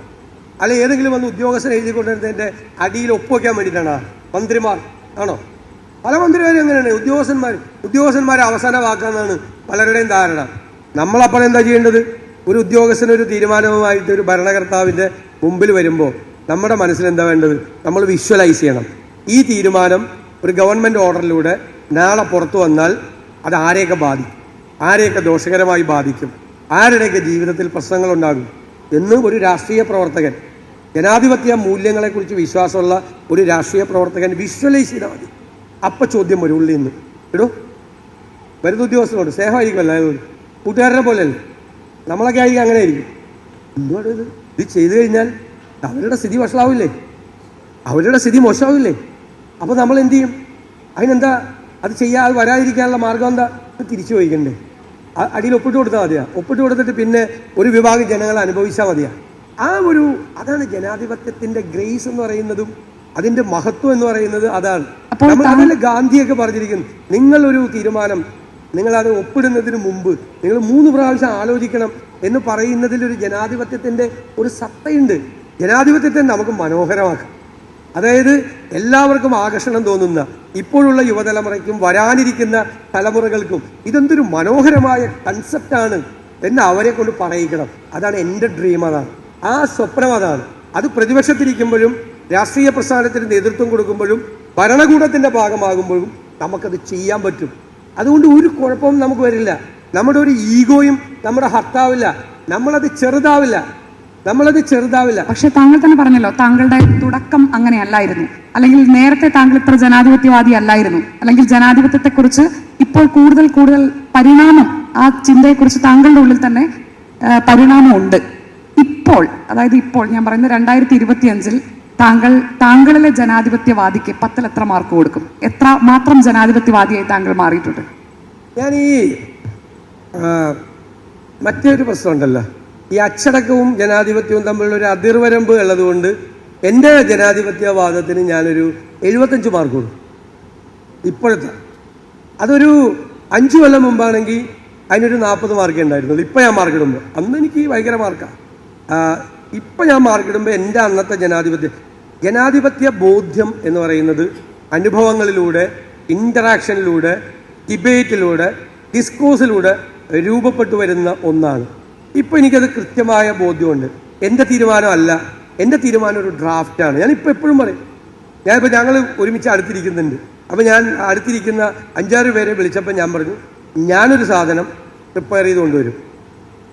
അല്ല ഏതെങ്കിലും വന്ന് ഉദ്യോഗസ്ഥൻ എഴുതി കൊണ്ടുവരുന്നതിൻ്റെ അടിയിൽ ഒപ്പുവയ്ക്കാൻ വേണ്ടിയിട്ടാണ് മന്ത്രിമാർ ആണോ? പല മന്ത്രിമാരും എങ്ങനെയാണ് ഉദ്യോഗസ്ഥന്മാരെ അവസാന വാക്കാന്നാണ് പലരുടെയും ധാരണ. നമ്മളപ്പോൾ എന്താ ചെയ്യേണ്ടത്? ഒരു ഉദ്യോഗസ്ഥനൊരു തീരുമാനവുമായിട്ട് ഒരു ഭരണകർത്താവിൻ്റെ മുമ്പിൽ വരുമ്പോൾ നമ്മുടെ മനസ്സിൽ എന്താ വേണ്ടത്? നമ്മൾ വിഷ്വലൈസ് ചെയ്യണം. ഈ തീരുമാനം ഒരു ഗവൺമെൻറ് ഓർഡറിലൂടെ നാളെ പുറത്തു വന്നാൽ അത് ആരെയൊക്കെ ബാധിക്കും, ആരെയൊക്കെ ദോഷകരമായി ബാധിക്കും, ആരുടെയൊക്കെ ജീവിതത്തിൽ പ്രശ്നങ്ങളുണ്ടാകും എന്ന് ഒരു രാഷ്ട്രീയ പ്രവർത്തകൻ, ജനാധിപത്യ മൂല്യങ്ങളെക്കുറിച്ച് വിശ്വാസമുള്ള ഒരു രാഷ്ട്രീയ പ്രവർത്തകൻ വിഷ്വലൈസ് ചെയ്താൽ മതി. അപ്പം ചോദ്യം വരും ഉള്ളിൽ നിന്ന്. വരുന്ന ഉദ്യോഗസ്ഥനോട് സ്നേഹമായിരിക്കുമല്ലോ, കൂട്ടുകാരനെ പോലെയല്ലേ, നമ്മളൊക്കെ ആയിരിക്കും അങ്ങനെ ആയിരിക്കും. എന്തുകൊണ്ട് ഇത് ചെയ്തു കഴിഞ്ഞാൽ അവരുടെ സ്ഥിതി വഷളാവില്ലേ, അവരുടെ സ്ഥിതി മോശമാവില്ലേ? അപ്പോൾ നമ്മൾ എന്ത് ചെയ്യും? അതിനെന്താ അത് അത് വരാതിരിക്കാനുള്ള മാർഗം എന്താ? തിരിച്ചു ചോദിക്കണ്ടേ? അടിയിൽ ഒപ്പിട്ട് കൊടുത്താൽ മതിയാ. ഒപ്പിട്ട് കൊടുത്തിട്ട് പിന്നെ ഒരു വിഭാഗം ജനങ്ങളെ അനുഭവിച്ചാൽ മതിയാ. അതാണ് ജനാധിപത്യത്തിന്റെ ഗ്രേസ് എന്ന് പറയുന്നതും അതിന്റെ മഹത്വം എന്ന് പറയുന്നത്. അതാണ് നമ്മൾ ഗാന്ധിയൊക്കെ പറഞ്ഞിരിക്കുന്നത്. നിങ്ങളൊരു തീരുമാനം നിങ്ങളത് ഒപ്പിടുന്നതിന് മുമ്പ് നിങ്ങൾ 3 പ്രാവശ്യം ആലോചിക്കണം എന്ന് പറയുന്നതിൽ ഒരു ജനാധിപത്യത്തിന്റെ ഒരു സത്തയുണ്ട്. ജനാധിപത്യത്തെ നമുക്ക് മനോഹരമാക്കാം. അതായത് എല്ലാവർക്കും ആകർഷണം തോന്നുന്ന ഇപ്പോഴുള്ള യുവതലമുറയ്ക്കും വരാനിരിക്കുന്ന തലമുറകൾക്കും ഇതെന്തൊരു മനോഹരമായ കൺസെപ്റ്റാണ് എന്ന് അവരെ കൊണ്ട് പറയിക്കണം. അതാണ് എൻ്റെ ഡ്രീം. അതാണ് ആ സ്വപ്നം. അതാണ് അത് പ്രതിപക്ഷത്തിരിക്കുമ്പോഴും രാഷ്ട്രീയ പ്രസ്ഥാനത്തിന് നേതൃത്വം കൊടുക്കുമ്പോഴും ഭരണകൂടത്തിൻ്റെ ഭാഗമാകുമ്പോഴും നമുക്കത് ചെയ്യാൻ പറ്റും. അതുകൊണ്ട് ഒരു കുഴപ്പവും നമുക്ക് വരില്ല. നമ്മുടെ ഒരു ഈഗോയും നമ്മുടെ ഹർത്താവില്ല. നമ്മളത് ചെറുതാവില്ല. പക്ഷെ താങ്കൾ തന്നെ പറഞ്ഞല്ലോ, താങ്കളുടെ തുടക്കം അങ്ങനെയല്ലായിരുന്നു, അല്ലെങ്കിൽ നേരത്തെ താങ്കൾ ഇത്ര ജനാധിപത്യവാദി അല്ലായിരുന്നു, അല്ലെങ്കിൽ ജനാധിപത്യത്തെക്കുറിച്ച് ഇപ്പോൾ കൂടുതൽ പരിണാമം, ആ ചിന്തയെക്കുറിച്ച് താങ്കളുടെ ഉള്ളിൽ തന്നെ പരിണാമമുണ്ട്. അതായത് ഇപ്പോൾ ഞാൻ പറയുന്നത് 2025 താങ്കളിലെ ജനാധിപത്യവാദിക്ക് 10-ൽ എത്ര മാർക്ക് കൊടുക്കും? എത്ര മാത്രം ജനാധിപത്യവാദിയായി താങ്കൾ മാറിയിട്ടുണ്ട്? ഞാൻ മറ്റൊരു പ്രശ്നമുണ്ടല്ലോ, ഈ അച്ചടക്കവും ജനാധിപത്യവും തമ്മിലുള്ളൊരു അതിർവരമ്പ് ഉള്ളതുകൊണ്ട് എൻ്റെ ജനാധിപത്യവാദത്തിന് ഞാനൊരു 75 മാർക്ക് കൊടുക്കും. ഇപ്പോഴത്തെ അതൊരു 5 കൊല്ലം മുമ്പാണെങ്കിൽ അതിനൊരു 40 മാർക്കേ ഉണ്ടായിരുന്നുള്ളൂ. ഇപ്പം ഞാൻ മാർക്കിടുമ്പോൾ, അന്ന് എനിക്ക് ഭയങ്കര മാർക്കാണ്. ഇപ്പം ഞാൻ മാർക്കിടുമ്പോൾ എൻ്റെ അന്നത്തെ ജനാധിപത്യ ബോധ്യം എന്ന് പറയുന്നത് അനുഭവങ്ങളിലൂടെ, ഇൻ്ററാക്ഷനിലൂടെ, ഡിബേറ്റിലൂടെ, ഡിസ്കോഴ്സിലൂടെ രൂപപ്പെട്ടു വരുന്ന ഒന്നാണ്. ഇപ്പോൾ എനിക്കത് കൃത്യമായ ബോധ്യമുണ്ട്. എൻ്റെ തീരുമാനമല്ല, എൻ്റെ തീരുമാനം ഒരു ഡ്രാഫ്റ്റാണ്. ഞാനിപ്പോൾ എപ്പോഴും പറയും, ഞങ്ങൾ ഒരുമിച്ച് അടുത്തിരിക്കുന്നുണ്ട്. അപ്പോൾ ഞാൻ അടുത്തിരിക്കുന്ന 5-6 പേരെ വിളിച്ചപ്പോൾ ഞാൻ പറഞ്ഞു, ഞാനൊരു സാധനം പ്രിപ്പയർ ചെയ്ത് കൊണ്ടുവരും.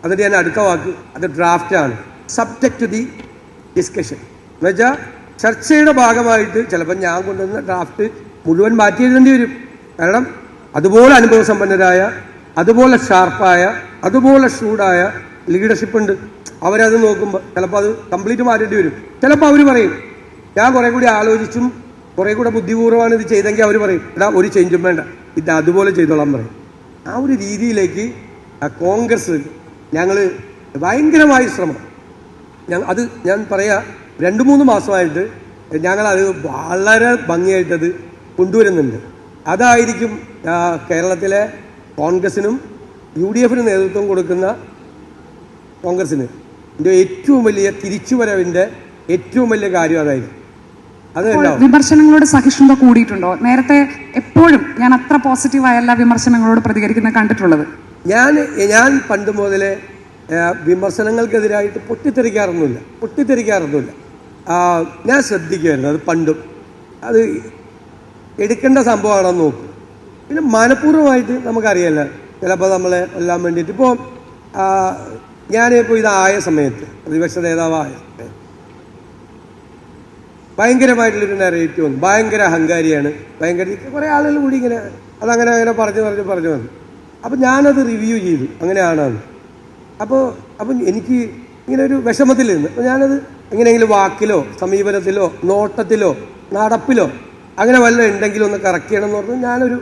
എന്നിട്ട് ഞാൻ അടുത്ത വാക്ക് അത് ഡ്രാഫ്റ്റാണ്, സബ്ജക്റ്റ് ടു ദി ഡിസ്കഷൻ. എന്നുവെച്ചാൽ ചർച്ചയുടെ ഭാഗമായിട്ട് ചിലപ്പോൾ ഞാൻ കൊണ്ടുവന്ന ഡ്രാഫ്റ്റ് മുഴുവൻ മാറ്റി എഴുതേണ്ടി വരും. കാരണം അതുപോലെ അനുഭവസമ്പന്നരായ, അതുപോലെ ഷാർപ്പായ, അതുപോലെ ഷൂഡായ ലീഡർഷിപ്പ് ഉണ്ട്. അവരത് നോക്കുമ്പോൾ ചിലപ്പോൾ അത് കംപ്ലീറ്റ് മാറ്റേണ്ടി വരും. ചിലപ്പോൾ അവർ പറയും, ഞാൻ കുറേ കൂടി ആലോചിച്ചും കുറേ കൂടെ ബുദ്ധിപൂർവ്വമാണ് ഇത് ചെയ്തെങ്കിൽ അവർ പറയും, എടാ ഒരു ചേഞ്ചും വേണ്ട, ഇത് അതുപോലെ ചെയ്തോളാൻ പറയും. ആ ഒരു രീതിയിലേക്ക് കോൺഗ്രസ് ഞങ്ങൾ ഭയങ്കരമായി ശ്രമം, ഞാൻ പറയാ 2-3 മാസമായിട്ട് ഞങ്ങളത് വളരെ ഭംഗിയായിട്ടത് കൊണ്ടുവരുന്നുണ്ട്. അതായിരിക്കും കേരളത്തിലെ കോൺഗ്രസിനും UDF നേതൃത്വം കൊടുക്കുന്ന കോൺഗ്രസിന് ഏറ്റവും വലിയ തിരിച്ചുവരവിൻ്റെ ഏറ്റവും വലിയ കാര്യം അതായിരിക്കും. വിമർശനങ്ങളോട് സഹിഷ്ണുത കൂടിയിട്ടുണ്ടോ? നേരത്തെ എപ്പോഴും ഞാൻ അത്ര പോസിറ്റീവായല്ല വിമർശനങ്ങളോട് പ്രതികരിക്കുന്നത് കണ്ടിട്ടുള്ളത്. ഞാൻ പണ്ട് മുതലേ വിമർശനങ്ങൾക്കെതിരായിട്ട് പൊട്ടിത്തെറിക്കാറൊന്നുമില്ല. ഞാൻ ശ്രദ്ധിക്കുമായിരുന്നു അത് പണ്ടും. അത് എടുക്കേണ്ട സംഭവമാണെന്ന് നോക്കും. പിന്നെ മനഃപൂർവ്വമായിട്ട് നമുക്കറിയാമല്ലോ, ചിലപ്പോൾ നമ്മളെ കൊല്ലാൻ വേണ്ടിയിട്ട്. ഇപ്പോൾ ഞാനിപ്പോൾ ഇതായ സമയത്ത്, പ്രതിപക്ഷ നേതാവായ സമയത്ത് ഭയങ്കരമായിട്ടുള്ളൊരു നെറേറ്റീവ് വന്നു. ഭയങ്കര അഹങ്കാരിയാണ്, കുറേ ആളുകൾ കൂടി ഇങ്ങനെ അതങ്ങനെ പറഞ്ഞു വന്നു. അപ്പം ഞാനത് റിവ്യൂ ചെയ്തു, അങ്ങനെയാണെന്ന്. അപ്പം എനിക്ക് ഇങ്ങനെ ഒരു വിഷമത്തിൽ നിന്ന് അപ്പോൾ ഞാനത് എങ്ങനെയെങ്കിലും വാക്കിലോ സമീപനത്തിലോ നോട്ടത്തിലോ നടപ്പിലോ അങ്ങനെ വല്ല ഉണ്ടെങ്കിലും ഒന്ന് കറക്റ്റ് ചെയ്യണം എന്ന് പറഞ്ഞാൽ ഞാനൊരു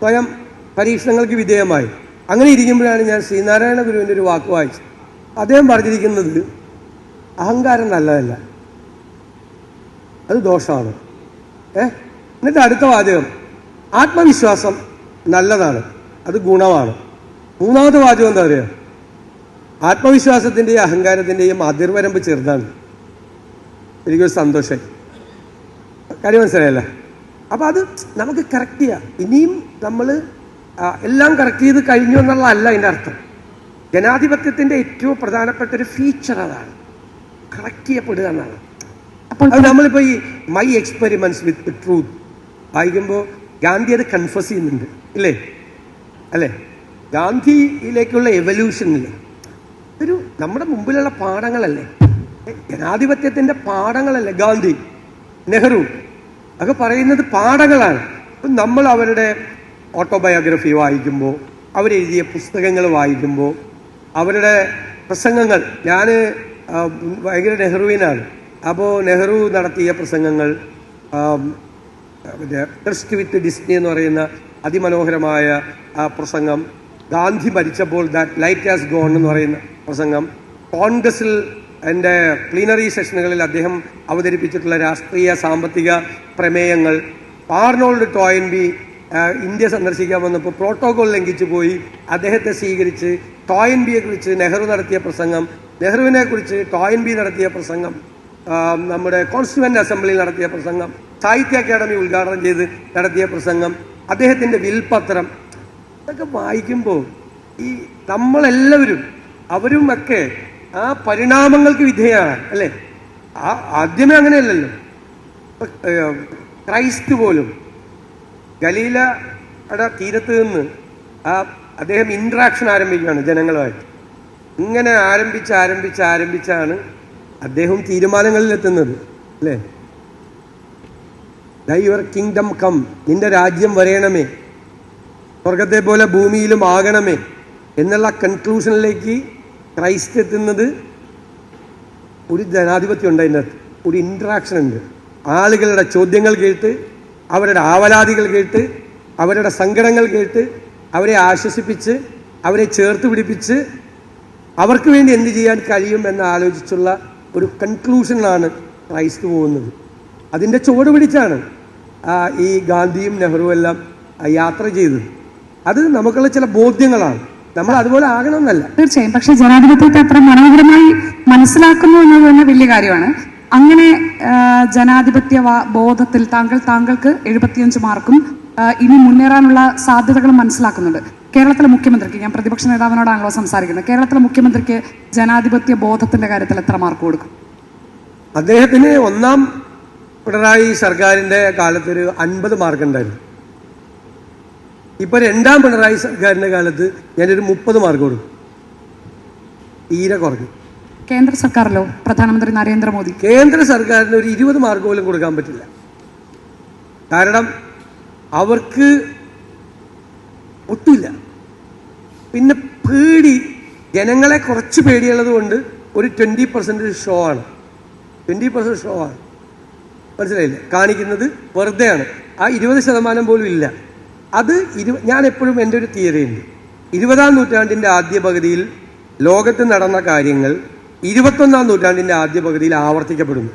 സ്വയം പരീക്ഷണങ്ങൾക്ക് വിധേയമായി. അങ്ങനെ ഇരിക്കുമ്പോഴാണ് ഞാൻ ശ്രീനാരായണ ഗുരുവിൻ്റെ ഒരു വാക്ക് വായിച്ചത്. അദ്ദേഹം പറഞ്ഞിരിക്കുന്നത് അഹങ്കാരം നല്ലതല്ല, അത് ദോഷമാണ്. എന്നിട്ട് അടുത്ത വാചകം ആത്മവിശ്വാസം നല്ലതാണ്, അത് ഗുണമാണ്. മൂന്നാമത്തെ വാചകം എന്താ പറയുക? ആത്മവിശ്വാസത്തിൻ്റെയും അഹങ്കാരത്തിൻ്റെയും അതിർവരമ്പ് ചെറുതാണ്. എനിക്കൊരു സന്തോഷം, കാര്യം മനസ്സിലായല്ല? അപ്പോൾ അത് നമുക്ക് കറക്റ്റ് ചെയ്യാം. ഇനിയും നമ്മൾ എല്ലാം കറക്റ്റ് ചെയ്ത് കഴിഞ്ഞു എന്നുള്ളതല്ല അതിൻ്റെ അർത്ഥം. ജനാധിപത്യത്തിൻ്റെ ഏറ്റവും പ്രധാനപ്പെട്ട ഒരു ഫീച്ചർ അതാണ്, കറക്റ്റ് ചെയ്യപ്പെടുക എന്നാണ്. അത് നമ്മളിപ്പോൾ ഈ മൈ എക്സ്പെരിമെൻറ്റ്സ് വിത്ത് ട്രൂത്ത് വായിക്കുമ്പോൾ ഗാന്ധി അത് കൺഫസ് ചെയ്യുന്നുണ്ട്, ഇല്ലേ? അല്ലേ? ഗാന്ധിയിലേക്കുള്ള എവല്യൂഷനിൽ ഒരു നമ്മുടെ മുമ്പിലുള്ള പാഠങ്ങളല്ലേ, ജനാധിപത്യത്തിൻ്റെ പാഠങ്ങളല്ലേ ഗാന്ധി, നെഹ്റു ഒക്കെ പറയുന്നത് പാഠങ്ങളാണ്. അപ്പം നമ്മൾ അവരുടെ ഓട്ടോബയോഗ്രഫി വായിക്കുമ്പോൾ, അവരെഴുതിയ പുസ്തകങ്ങൾ വായിക്കുമ്പോൾ, അവരുടെ പ്രസംഗങ്ങൾ, ഞാൻ ഭയങ്കര നെഹ്റുവിനാണ്. അപ്പോൾ നെഹ്റു നടത്തിയ പ്രസംഗങ്ങൾ, ട്രസ്റ്റ് വിത്ത് ഡിസ്നി എന്ന് പറയുന്ന അതിമനോഹരമായ ആ പ്രസംഗം, ഗാന്ധി മരിച്ചപ്പോൾ ദാറ്റ് ലൈറ്റ് ഹാസ് ഗോൺ എന്ന് പറയുന്ന പ്രസംഗം, കോൺഗ്രസിൽ എൻ്റെ പ്ലീനറി സെഷനുകളിൽ അദ്ദേഹം അവതരിപ്പിച്ചിട്ടുള്ള രാഷ്ട്രീയ സാമ്പത്തിക പ്രമേയങ്ങൾ, ആർണോൾഡ് ടോയിൻബി ഇന്ത്യ സന്ദർശിക്കാൻ വന്നപ്പോൾ പ്രോട്ടോകോൾ ലംഘിച്ചു പോയി അദ്ദേഹത്തെ സ്വീകരിച്ച് ടോയിൻബിയെ കുറിച്ച് നെഹ്റു നടത്തിയ പ്രസംഗം, നെഹ്റുവിനെ കുറിച്ച് ടോയിൻബി നടത്തിയ പ്രസംഗം, നമ്മുടെ കോൺസ്റ്റിറ്റ്യൂവൻ്റ് അസംബ്ലിയിൽ നടത്തിയ പ്രസംഗം, സാഹിത്യ അക്കാദമി ഉദ്ഘാടനം ചെയ്ത് നടത്തിയ പ്രസംഗം, അദ്ദേഹത്തിൻ്റെ വിൽപത്രം, ഇതൊക്കെ വായിക്കുമ്പോൾ ഈ നമ്മളെല്ലാവരും അവരും ഒക്കെ ആ പരിണാമങ്ങൾക്ക് വിധേയമാണ്, അല്ലേ? ആദ്യമേ അങ്ങനെയല്ലല്ലോ. ക്രൈസ്റ്റ് പോലും ഗലീലയുടെ തീരത്ത് നിന്ന് അദ്ദേഹം ഇൻട്രാക്ഷൻ ആരംഭിക്കുകയാണ് ജനങ്ങളുമായിട്ട്. ഇങ്ങനെ ആരംഭിച്ചാണ് അദ്ദേഹം തീരുമാനങ്ങളിലെത്തുന്നത്, അല്ലേ? ദൈ യുവർ കിങ്ഡം കം, നിന്റെ രാജ്യം വരയണമേ, സ്വർഗത്തെ പോലെ ഭൂമിയിലും ആകണമേ എന്നുള്ള കൺക്ലൂഷനിലേക്ക് ക്രൈസ്റ്റ് എത്തുന്നത്. ഒരു ജനാധിപത്യം ഉണ്ട് അതിൻ്റെ അകത്ത്, ഒരു ഇൻട്രാക്ഷൻ ഉണ്ട്. ആളുകളുടെ ചോദ്യങ്ങൾ കേട്ട്, അവരുടെ ആവലാതികൾ കേട്ട്, അവരുടെ സങ്കടങ്ങൾ കേട്ട്, അവരെ ആശ്വസിപ്പിച്ച്, അവരെ ചേർത്ത് പിടിപ്പിച്ച് അവർക്ക് വേണ്ടി എന്ത് ചെയ്യാൻ കഴിയും എന്ന് ആലോചിച്ചുള്ള ഒരു കൺക്ലൂഷനിലാണ് ക്രൈസ്റ്റ് പോകുന്നത്. അതിൻ്റെ ചുവട് പിടിച്ചാണ് ഈ ഗാന്ധിയും നെഹ്റുവും എല്ലാം യാത്ര ചെയ്തത്. അത് നമുക്കുള്ള ചില ബോധ്യങ്ങളാണ്, നമ്മൾ അതുപോലെ ആകണമെന്നല്ല. തീർച്ചയായും. പക്ഷെ ജനാധിപത്യത്തെ അത്ര മനോഹരമായി മനസ്സിലാക്കുന്നു എന്നത് തന്നെ വലിയ കാര്യമാണ്. അങ്ങനെ ജനാധിപത്യ ബോധത്തിൽ താങ്കൾക്ക് 75 മാർക്കും ഇനി മുന്നേറാനുള്ള സാധ്യതകളും മനസ്സിലാക്കുന്നുണ്ട്. കേരളത്തിലെ മുഖ്യമന്ത്രിക്ക്, ഞാൻ പ്രതിപക്ഷ നേതാവിനോടാണല്ലോ സംസാരിക്കുന്നത്, കേരളത്തിലെ മുഖ്യമന്ത്രിക്ക് ജനാധിപത്യ ബോധത്തിന്റെ കാര്യത്തിൽ എത്ര മാർക്ക് കൊടുക്കും? അദ്ദേഹത്തിന് ഒന്നാം പിണറായി സർക്കാരിൻ്റെ കാലത്തൊരു 50 മാർക്ക് ഉണ്ടായിരുന്നു. ഇപ്പോൾ രണ്ടാം പിണറായി സർക്കാരിൻ്റെ കാലത്ത് ഞാനൊരു 30 മാർക്ക് കൊടുക്കും. തീരെ കുറഞ്ഞു. കേന്ദ്ര സർക്കാരിലോ? പ്രധാനമന്ത്രി നരേന്ദ്രമോദി കേന്ദ്ര സർക്കാരിന് ഒരു 20 മാർക്ക് പോലും കൊടുക്കാൻ പറ്റില്ല. കാരണം അവർക്ക് ഒട്ടില്ല. പിന്നെ പേടി, ജനങ്ങളെ കുറച്ച് പേടിയുള്ളത് കൊണ്ട് ഒരു 20% ഷോ ആണ്. 20% ഷോ ആണ്, മനസ്സിലായില്ലേ? കാണിക്കുന്നത് വെറുതെയാണ്. ആ 20% പോലും ഇല്ല. അത് ഞാൻ എപ്പോഴും എൻ്റെ ഒരു തിയറി ഉണ്ട്, 20-ാം നൂറ്റാണ്ടിൻ്റെ ആദ്യ പകുതിയിൽ ലോകത്ത് നടന്ന കാര്യങ്ങൾ 21-ാം നൂറ്റാണ്ടിൻ്റെ ആദ്യ പകുതിയിൽ ആവർത്തിക്കപ്പെടുന്നു.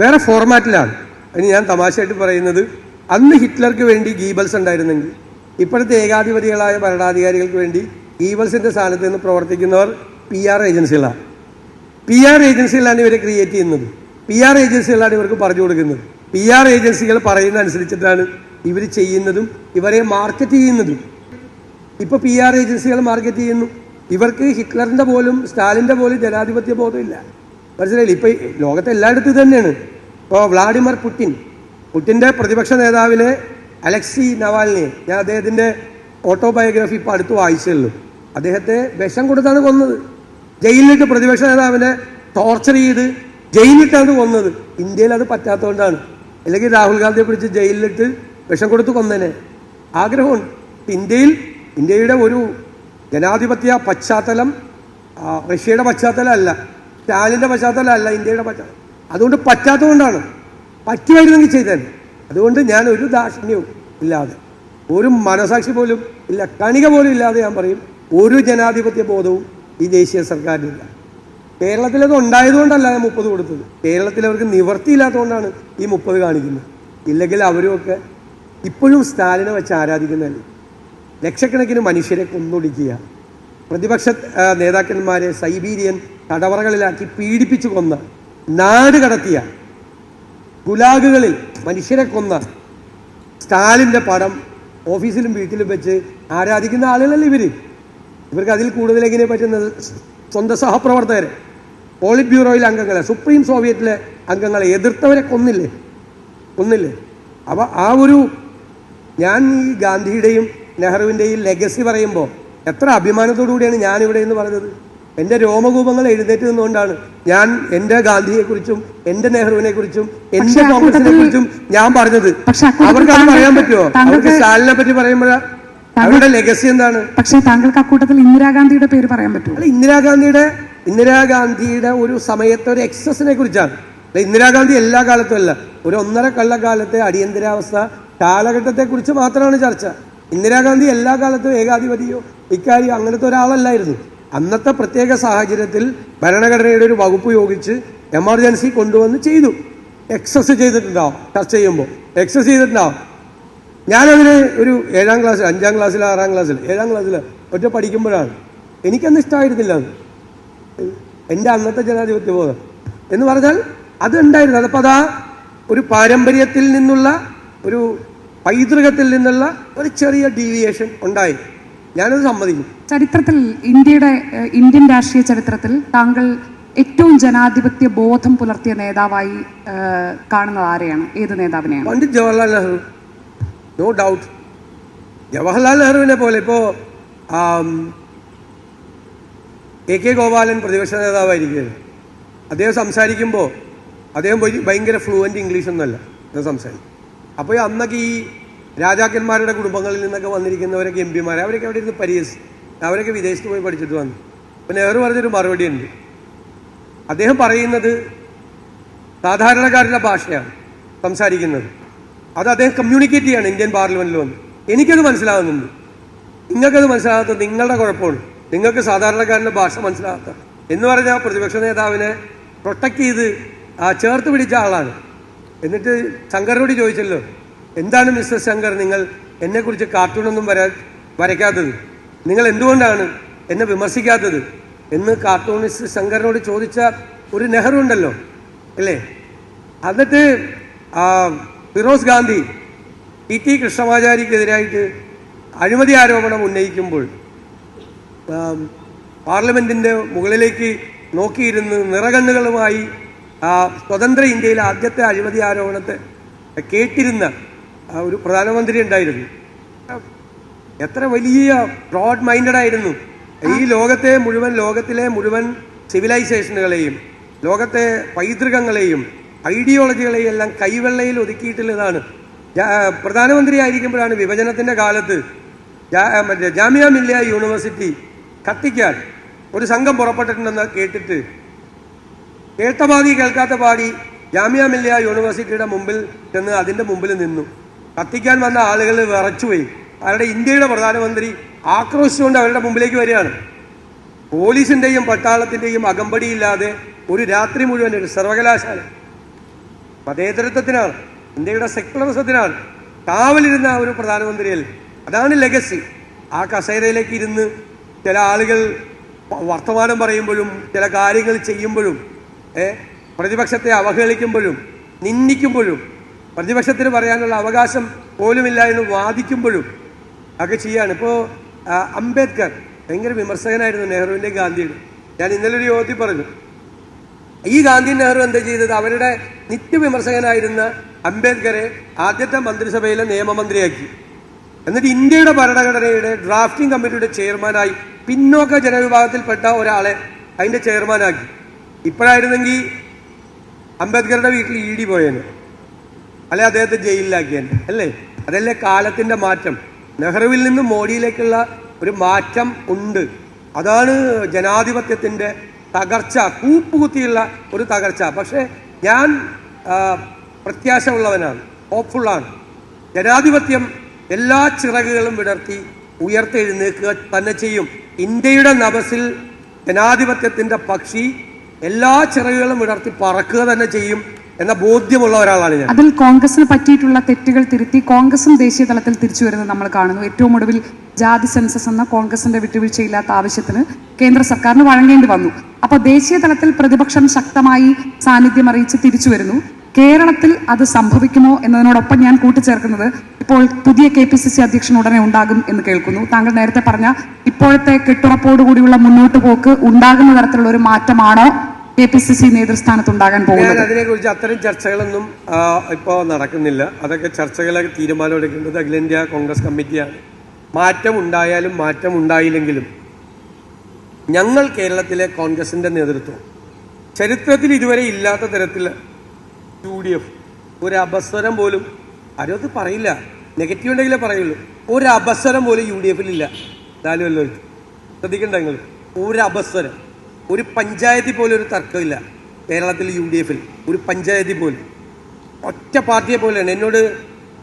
വേറെ ഫോർമാറ്റിലാണ്. അതിന് ഞാൻ തമാശയായിട്ട് പറയുന്നത്, അന്ന് ഹിറ്റ്ലർക്ക് വേണ്ടി ഗീബൽസ് ഉണ്ടായിരുന്നെങ്കിൽ ഇപ്പോഴത്തെ ഏകാധിപതികളായ ഭരണാധികാരികൾക്ക് വേണ്ടി ഗീബൽസിൻ്റെ സ്ഥാനത്ത് നിന്ന് പ്രവർത്തിക്കുന്നവർ PR ഏജൻസികളാണ്. PR ഏജൻസികളാണ് ഇവരെ ക്രിയേറ്റ് ചെയ്യുന്നത്. PR ഏജൻസികളാണ് ഇവർക്ക് പറഞ്ഞു കൊടുക്കുന്നത്. PR ഏജൻസികൾ പറയുന്ന അനുസരിച്ചിട്ടാണ് ഇവർ ചെയ്യുന്നതും ഇവരെ മാർക്കറ്റ് ചെയ്യുന്നതും. ഇപ്പോൾ PR ഏജൻസികൾ മാർക്കറ്റ് ചെയ്യുന്നു. ഇവർക്ക് ഹിറ്റ്ലറിൻ്റെ പോലും സ്റ്റാലിൻ്റെ പോലും ജനാധിപത്യ ബോധമില്ല, മനസ്സിലായില്ലേ? ഇപ്പോൾ ലോകത്തെ എല്ലായിടത്തും തന്നെയാണ്. ഇപ്പോൾ വ്ളാഡിമിർ പുടിൻ്റെ പ്രതിപക്ഷ നേതാവിനെ അലക്സി നവാൽനിയെ, ഞാൻ അദ്ദേഹത്തിൻ്റെ ഓട്ടോബയോഗ്രഫി ഇപ്പോൾ അടുത്ത് വായിച്ചുള്ളൂ. അദ്ദേഹത്തെ വിഷം കൊടുത്താണ് കൊന്നത്. ജയിലിലിട്ട് പ്രതിപക്ഷ നേതാവിനെ ടോർച്ചർ ചെയ്ത് ജയിലിലിട്ടാണ് കൊന്നത്. ഇന്ത്യയിൽ അത് പറ്റാത്തതുകൊണ്ടാണ്. അല്ലെങ്കിൽ രാഹുൽ ഗാന്ധിയെ പിടിച്ച് ജയിലിലിട്ട് വിഷം കൊടുത്ത് കൊന്നേനെ. ആഗ്രഹമുണ്ട്. ഇന്ത്യയുടെ ഒരു ജനാധിപത്യ പശ്ചാത്തലം റഷ്യയുടെ പശ്ചാത്തലമല്ല, സ്റ്റാലിൻ്റെ പശ്ചാത്തലമല്ല, ഇന്ത്യയുടെ പശ്ചാത്തലം. അതുകൊണ്ട് പറ്റാത്തതുകൊണ്ടാണ്. പറ്റുമായിരുന്നെങ്കിൽ ചെയ്തേനെ. അതുകൊണ്ട് ഞാൻ ഒരു ദാക്ഷിണ്യവും ഇല്ലാതെ, ഒരു മനസാക്ഷി പോലും ഇല്ല, കണിക പോലും ഇല്ലാതെ ഞാൻ പറയും, ഒരു ജനാധിപത്യ ബോധവും ഈ ദേശീയ സർക്കാരിനില്ല. കേരളത്തിലത് ഉണ്ടായതുകൊണ്ടല്ല ഞാൻ 30 കൊടുത്തത്. കേരളത്തിൽ അവർക്ക് നിവർത്തിയില്ലാത്തതുകൊണ്ടാണ് ഈ 30 കാണിക്കുന്നത്. ഇല്ലെങ്കിൽ അവരുമൊക്കെ ഇപ്പോഴും സ്റ്റാലിനെ വെച്ച് ആരാധിക്കുന്നതല്ല. ലക്ഷക്കണക്കിന് മനുഷ്യരെ കൊന്നൊടുക്കിയ, പ്രതിപക്ഷ നേതാക്കന്മാരെ സൈബീരിയൻ തടവറകളിലാക്കി പീഡിപ്പിച്ചു കൊന്ന, നാട് കടത്തിയ, ഗുലാഗുകളിൽ മനുഷ്യരെ കൊന്ന സ്റ്റാലിൻ്റെ പടം ഓഫീസിലും വീട്ടിലും വെച്ച് ആരാധിക്കുന്ന ആളുകളല്ല ഇവർക്ക് അതിൽ കൂടുതൽ എങ്ങനെ പറ്റുന്നത്? സ്വന്തം സഹപ്രവർത്തകരെ, പോളിറ്റ് ബ്യൂറോയിലെ അംഗങ്ങളെ, സുപ്രീം സോവിയറ്റിലെ അംഗങ്ങളെ എതിർത്തവരെ കൊന്നില്ലേ? അപ്പോൾ ആ ഒരു, ഞാൻ ഈ ഗാന്ധിയുടെയും നെഹ്റുവിൻ്റെയും ലെഗസി പറയുമ്പോൾ എത്ര അഭിമാനത്തോടു കൂടിയാണ് ഞാനിവിടെ എന്ന് പറഞ്ഞത്. എൻ്റെ രോമകൂപങ്ങൾ എഴുന്നേറ്റ് നിന്നുകൊണ്ടാണ് ഞാൻ എൻ്റെ ഗാന്ധിയെക്കുറിച്ചും എൻ്റെ നെഹ്റുവിനെ-കുറിച്ചും എൻ്റെ കോൺഗ്രസിനെ കുറിച്ചും ഞാൻ പറഞ്ഞത്. അവർക്ക് അത് പറയാൻ പറ്റുമോ? അവർക്ക് സ്റ്റാലിനെ പറ്റി പറയുമ്പോഴാണ് അവരുടെ ലെഗസി എന്താണ്? പക്ഷേ താങ്കൾക്ക് അക്കൂട്ടത്തിൽ ഇന്ദിരാഗാന്ധിയുടെ പേര് പറയാൻ പറ്റുമോ? അല്ല, ഇന്ദിരാഗാന്ധിയുടെ ഒരു സമയത്തെ ഒരു എക്സസിനെ കുറിച്ചാണ്. ഇന്ദിരാഗാന്ധി എല്ലാ കാലത്തും അല്ല, ഒരു 1.5 കൊല്ലക്കാലത്തെ അടിയന്തരാവസ്ഥ കാലഘട്ടത്തെക്കുറിച്ച് മാത്രമാണ് ചർച്ച. ഇന്ദിരാഗാന്ധി എല്ലാ കാലത്തും ഏകാധിപതിയോ ഇക്കാര്യോ അങ്ങനത്തെ ഒരാളല്ലായിരുന്നു. അന്നത്തെ പ്രത്യേക സാഹചര്യത്തിൽ ഭരണഘടനയുടെ ഒരു വകുപ്പ് യോഗിച്ച് എമർജൻസി കൊണ്ടുവന്ന് ചെയ്തു. എക്സസ് ചെയ്തിട്ടുണ്ടാവും, ചർച്ച ചെയ്യുമ്പോൾ എക്സസ് ചെയ്തിട്ടുണ്ടാവും. ഞാനതിന് ഒരു 7ാം ക്ലാസ്സിൽ, 5ാം ക്ലാസ്സിൽ, 6ാം ക്ലാസ്സിൽ, 7ാം ക്ലാസ്സിൽ ഒറ്റ പഠിക്കുമ്പോഴാണ് എനിക്കന്ന് ഇഷ്ടമായിരുന്നില്ല. അത് എൻ്റെ അന്നത്തെ ജനാധിപത്യ ബോധം എന്ന് പറഞ്ഞാൽ അത് ഉണ്ടായിരുന്നു. അതപ്പോൾ അതാ ഒരു പാരമ്പര്യത്തിൽ നിന്നുള്ള, ഒരു പൈതൃകത്തിൽ നിന്നുള്ള ഒരു ചെറിയ ഡീവിയേഷൻ ഉണ്ടായി. ഞാനത് സമ്മതിക്കും. ചരിത്രത്തിൽ ഇന്ത്യൻ രാഷ്ട്രീയ ചരിത്രത്തിൽ താങ്കൾ ഏറ്റവും ജനാധിപത്യ ബോധം പുലർത്തിയ നേതാവായി കാണുന്നത് ആരെയാണ്? ഏത് നേതാവിനെയാണ്? Pandit Jawaharlal Nehru, no doubt. ജവഹർലാൽ നെഹ്റുവിനെ പോലെ ഇപ്പോൾ കെ ഗോപാലൻ പ്രതിപക്ഷ നേതാവായിരിക്കുകയാണ്. അദ്ദേഹം സംസാരിക്കുമ്പോൾ അദ്ദേഹം ഭയങ്കര ഫ്ലുവൻ്റ് ഇംഗ്ലീഷൊന്നുമല്ല അദ്ദേഹം സംസാരിക്കും. അപ്പോൾ അന്നൊക്കെ ഈ രാജാക്കന്മാരുടെ കുടുംബങ്ങളിൽ നിന്നൊക്കെ വന്നിരിക്കുന്നവരൊക്കെ എംപിമാർ, അവരൊക്കെ അവിടെ ഇരുന്ന് പരിഹസിച്ച്, അവരൊക്കെ വിദേശത്ത് പോയി പഠിച്ചിട്ട് വന്നു. അപ്പോൾ നെഹ്റു പറഞ്ഞൊരു മറുപടി ഉണ്ട്. അദ്ദേഹം പറയുന്നത് സാധാരണക്കാരുടെ ഭാഷയാണ് സംസാരിക്കുന്നത്. അത് അദ്ദേഹം കമ്മ്യൂണിക്കേറ്റ് ചെയ്യാണ് ഇന്ത്യൻ പാർലമെൻറ്റിൽ വന്ന്. എനിക്കത് മനസ്സിലാകുന്നുണ്ട്, നിങ്ങൾക്കത് മനസ്സിലാകാത്തത് നിങ്ങളുടെ കുഴപ്പമാണ്. നിങ്ങൾക്ക് സാധാരണക്കാരൻ്റെ ഭാഷ മനസ്സിലാകാത്ത എന്ന് പറഞ്ഞാൽ പ്രതിപക്ഷ നേതാവിനെ പ്രൊട്ടക്റ്റ് ചെയ്ത് ചേർത്ത് പിടിച്ച ആളാണ്. എന്നിട്ട് ശങ്കറിനോട് ചോദിച്ചല്ലോ, എന്താണ് മിസ്റ്റർ ശങ്കർ നിങ്ങൾ എന്നെക്കുറിച്ച് കാർട്ടൂണൊന്നും വരയ്ക്കാത്തത്, നിങ്ങൾ എന്തുകൊണ്ടാണ് എന്നെ വിമർശിക്കാത്തത് എന്ന് കാർട്ടൂണിസ്റ്റ് ശങ്കറിനോട് ചോദിച്ച ഒരു നെഹ്റു ഉണ്ടല്ലോ അല്ലേ? എന്നിട്ട് ഫിറോസ് ഗാന്ധി ടി കൃഷ്ണമാചാരിക്കെതിരായിട്ട് അഴിമതി ആരോപണം ഉന്നയിക്കുമ്പോൾ പാർലമെൻറ്റിൻ്റെ മുകളിലേക്ക് നോക്കിയിരുന്ന് നിറകണ്ണുകളുമായി സ്വതന്ത്ര ഇന്ത്യയിലെ ആദ്യത്തെ അഴിമതി ആരോപണത്തെ കേട്ടിരുന്ന ഒരു പ്രധാനമന്ത്രി ഉണ്ടായിരുന്നു. എത്ര വലിയ ബ്രോഡ് മൈൻഡഡ് ആയിരുന്നു. ഈ ലോകത്തിലെ മുഴുവൻ സിവിലൈസേഷനുകളെയും ലോകത്തെ പൈതൃകങ്ങളെയും ഐഡിയോളജികളെയും എല്ലാം കൈവെള്ളയിൽ ഒതുക്കിയിട്ടുള്ളതാണ്. പ്രധാനമന്ത്രി ആയിരിക്കുമ്പോഴാണ് വിഭജനത്തിൻ്റെ കാലത്ത് ജാമിയ മില്ലിയ യൂണിവേഴ്സിറ്റി കത്തിക്കാൻ ഒരു സംഘം പുറപ്പെട്ടിട്ടുണ്ടെന്ന് കേട്ടിട്ട് കേട്ട പാതി കേൾക്കാത്ത പാടി ജാമിയ മില്ലിയ യൂണിവേഴ്സിറ്റിയുടെ മുമ്പിൽ ചെന്ന് അതിൻ്റെ മുമ്പിൽ നിന്നു. കത്തിക്കാൻ വന്ന ആളുകൾ വിറച്ചുപോയി. അവരുടെ ഇന്ത്യയുടെ പ്രധാനമന്ത്രി ആക്രോശിച്ചുകൊണ്ട് അവരുടെ മുമ്പിലേക്ക് വരികയാണ്. പോലീസിൻ്റെയും പട്ടാളത്തിൻ്റെയും അകമ്പടിയില്ലാതെ ഒരു രാത്രി മുഴുവൻ ഒരു സർവകലാശാല മതേതരത്വത്തിനാണ്, ഇന്ത്യയുടെ സെക്യുലറിസത്തിനാണ് കാവലിരുന്ന ഒരു പ്രധാനമന്ത്രിയല്ലേ. അതാണ് ലെഗസി. ആ കസേരയിലേക്ക് ഇരുന്ന് ചില ആളുകൾ വർത്തമാനം പറയുമ്പോഴും ചില കാര്യങ്ങൾ ചെയ്യുമ്പോഴും പ്രതിപക്ഷത്തെ അവഹേളിക്കുമ്പോഴും നിന്ദിക്കുമ്പോഴും പ്രതിപക്ഷത്തിന് പറയാനുള്ള അവകാശം പോലുമില്ല എന്ന് വാദിക്കുമ്പോഴും ഒക്കെ ചെയ്യാണ്. ഇപ്പോൾ അംബേദ്കർ ഭയങ്കര വിമർശകനായിരുന്നു നെഹ്റുവിൻ്റെയും ഗാന്ധിയുടെ. ഞാൻ ഇന്നലെ ഒരു യോഗത്തിൽ പറഞ്ഞു, ഈ ഗാന്ധി നെഹ്റു എന്താ ചെയ്തത്? അവരുടെ നിത്യവിമർശകനായിരുന്ന അംബേദ്കറെ ആദ്യത്തെ മന്ത്രിസഭയിലെ നിയമമന്ത്രിയാക്കി. എന്നിട്ട് ഇന്ത്യയുടെ ഭരണഘടനയുടെ ഡ്രാഫ്റ്റിംഗ് കമ്മിറ്റിയുടെ ചെയർമാനായി പിന്നോക്ക ജനവിഭാഗത്തിൽപ്പെട്ട ഒരാളെ അതിൻ്റെ ചെയർമാനാക്കി. ഇപ്പോഴായിരുന്നെങ്കിൽ അംബേദ്കറുടെ വീട്ടിൽ ED പോയേനെ, അല്ലെ അദ്ദേഹത്തെ ജയിലിലാക്കിയേനെ അല്ലേ? അതല്ലേ കാലത്തിൻ്റെ മാറ്റം. നെഹ്റുവിൽ നിന്ന് മോഡിയിലേക്കുള്ള ഒരു മാറ്റം ഉണ്ട്. അതാണ് ജനാധിപത്യത്തിൻ്റെ തകർച്ച, കൂപ്പുകുത്തിയുള്ള ഒരു തകർച്ച. പക്ഷേ ഞാൻ പ്രത്യാശ ഉള്ളവനാണ്, ഹോപ്പ്ഫുള്ളാണ്. ജനാധിപത്യം എല്ലാ ചിറകുകളും വിടർത്തി ഉയർത്തെഴുന്നേൽക്കുക തന്നെ ചെയ്യും. ഇന്ത്യയുടെ നഭസിൽ ജനാധിപത്യത്തിൻ്റെ പക്ഷി എല്ലാ ചിറകുകളും വിടർത്തി പറക്കുക തന്നെ ചെയ്യും എന്ന ബോധ്യമുള്ള ഒരാളാണ് ഞാൻ. അതിൽ കോൺഗ്രസിന് പറ്റിയിട്ടുള്ള തെറ്റുകൾ തിരുത്തി കോൺഗ്രസും ദേശീയ തലത്തിൽ തിരിച്ചു വരുന്നത് നമ്മൾ കാണുന്നു. ഏറ്റവും ഒടുവിൽ ജാതി സെൻസസ് എന്ന കോൺഗ്രസിന്റെ വിട്ടുവീഴ്ചയില്ലാത്ത ആവശ്യത്തിന് കേന്ദ്ര സർക്കാരിന് വഴങ്ങേണ്ടി വന്നു. അപ്പോൾ ദേശീയ തലത്തിൽ പ്രതിപക്ഷം ശക്തമായി സാന്നിധ്യം അറിയിച്ച് തിരിച്ചു വരുന്നു. കേരളത്തിൽ അത് സംഭവിക്കുമോ എന്നതിനോടൊപ്പം ഞാൻ കൂട്ടിച്ചേർക്കുന്നത്, ഇപ്പോൾ പുതിയ KPCC അധ്യക്ഷൻ ഉടനെ ഉണ്ടാകും എന്ന് കേൾക്കുന്നു. താങ്കൾ നേരത്തെ പറഞ്ഞ ഇപ്പോഴത്തെ കെട്ടുറപ്പോടുകൂടിയുള്ള മുന്നോട്ട് പോക്ക് ഉണ്ടാകുന്ന തരത്തിലുള്ള ഒരു മാറ്റമാണോ KPCC നേതൃസ്ഥാനത്ത് ഉണ്ടാകാൻ പോകുന്നത്? അതിനെക്കുറിച്ച് അത്തരം ചർച്ചകളൊന്നും ഇപ്പോൾ നടക്കുന്നില്ല. അതൊക്കെ ചർച്ചകളൊക്കെ തീരുമാനമെടുക്കേണ്ടത് അഖിലേന്ത്യാ കോൺഗ്രസ് കമ്മിറ്റിയാണ്. മാറ്റം ഉണ്ടായാലും മാറ്റം ഉണ്ടായില്ലെങ്കിലും ഞങ്ങൾ കേരളത്തിലെ കോൺഗ്രസിൻ്റെ നേതൃത്വം ചരിത്രത്തിൽ ഇതുവരെ ഇല്ലാത്ത തരത്തിൽ UDF ഒരു അപസ്വരം പോലും, ആരും അത് പറയില്ല, നെഗറ്റീവ് ഉണ്ടെങ്കിലേ പറയുള്ളൂ, ഒരു അപസ്വരം പോലും UDFിലില്ല. നാലുമല്ലോ ശ്രദ്ധിക്കണ്ട നിങ്ങൾ, ഒരു അപസ്വരം, ഒരു പഞ്ചായത്തിൽ പോലും ഒരു തർക്കമില്ല കേരളത്തിൽ. UDFിൽ ഒരു പഞ്ചായത്തിൽ പോലും ഒറ്റ പാർട്ടിയെ പോലെയാണ്. എന്നോട്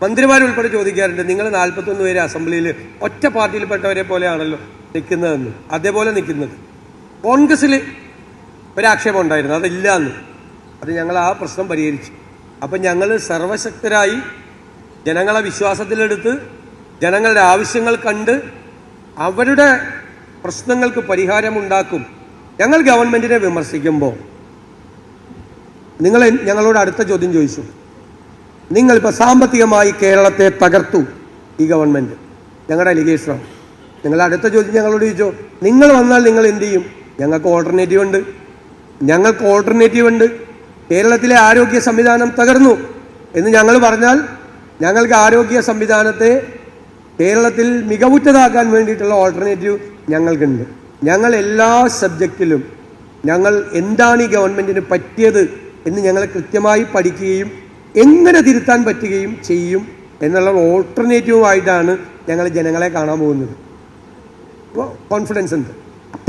മന്ത്രിമാരുൾപ്പെടെ ചോദിക്കാറുണ്ട്, നിങ്ങൾ 41 പേര് അസംബ്ലിയിൽ ഒറ്റ പാർട്ടിയിൽപ്പെട്ടവരെ പോലെയാണല്ലോ നിൽക്കുന്നതെന്ന്. അതേപോലെ നിൽക്കുന്നത്. കോൺഗ്രസ്സിൽ ഒരാക്ഷേപം ഉണ്ടായിരുന്നു, അതില്ല എന്ന്. അത് ഞങ്ങൾ ആ പ്രശ്നം പരിഹരിച്ചു. അപ്പം ഞങ്ങൾ സർവശക്തരായി ജനങ്ങളെ വിശ്വാസത്തിലെടുത്ത് ജനങ്ങളുടെ ആവശ്യങ്ങൾ കണ്ട് അവരുടെ പ്രശ്നങ്ങൾക്ക് പരിഹാരമുണ്ടാക്കും. ഞങ്ങൾ ഗവൺമെൻറ്റിനെ വിമർശിക്കുമ്പോൾ നിങ്ങൾ ഞങ്ങളോട് അടുത്ത ചോദ്യം ചോദിച്ചു, നിങ്ങളിപ്പോൾ സാമ്പത്തികമായി കേരളത്തെ തകർത്തു ഈ ഗവൺമെൻറ്, ഞങ്ങളുടെ അലിഗേഷനാണ്. നിങ്ങളുടെ അടുത്ത ചോദ്യം ഞങ്ങളോട് ചോദിച്ചോ, നിങ്ങൾ വന്നാൽ നിങ്ങൾ എന്ത് ചെയ്യും? ഞങ്ങൾക്ക് ഓൾട്ടർനേറ്റീവ് ഉണ്ട്. കേരളത്തിലെ ആരോഗ്യ സംവിധാനം തകർന്നു എന്ന് ഞങ്ങൾ പറഞ്ഞാൽ ഞങ്ങൾക്ക് ആരോഗ്യ സംവിധാനത്തെ കേരളത്തിൽ മികവുറ്റതാക്കാൻ വേണ്ടിയിട്ടുള്ള ഓൾട്ടർനേറ്റീവ് ഞങ്ങൾക്കുണ്ട്. ഞങ്ങൾ എല്ലാ സബ്ജക്റ്റിലും ഞങ്ങൾ എന്താണ് ഈ ഗവൺമെൻറ്റിന് പറ്റിയത് എന്ന് ഞങ്ങൾ കൃത്യമായി പഠിക്കുകയും എങ്ങനെ തിരുത്താൻ പറ്റുകയും ചെയ്യും എന്നുള്ള ഓൾട്ടർനേറ്റീവായിട്ടാണ് ഞങ്ങൾ ജനങ്ങളെ കാണാൻ പോകുന്നത്. അപ്പോൾ കോൺഫിഡൻസ് ഉണ്ട്.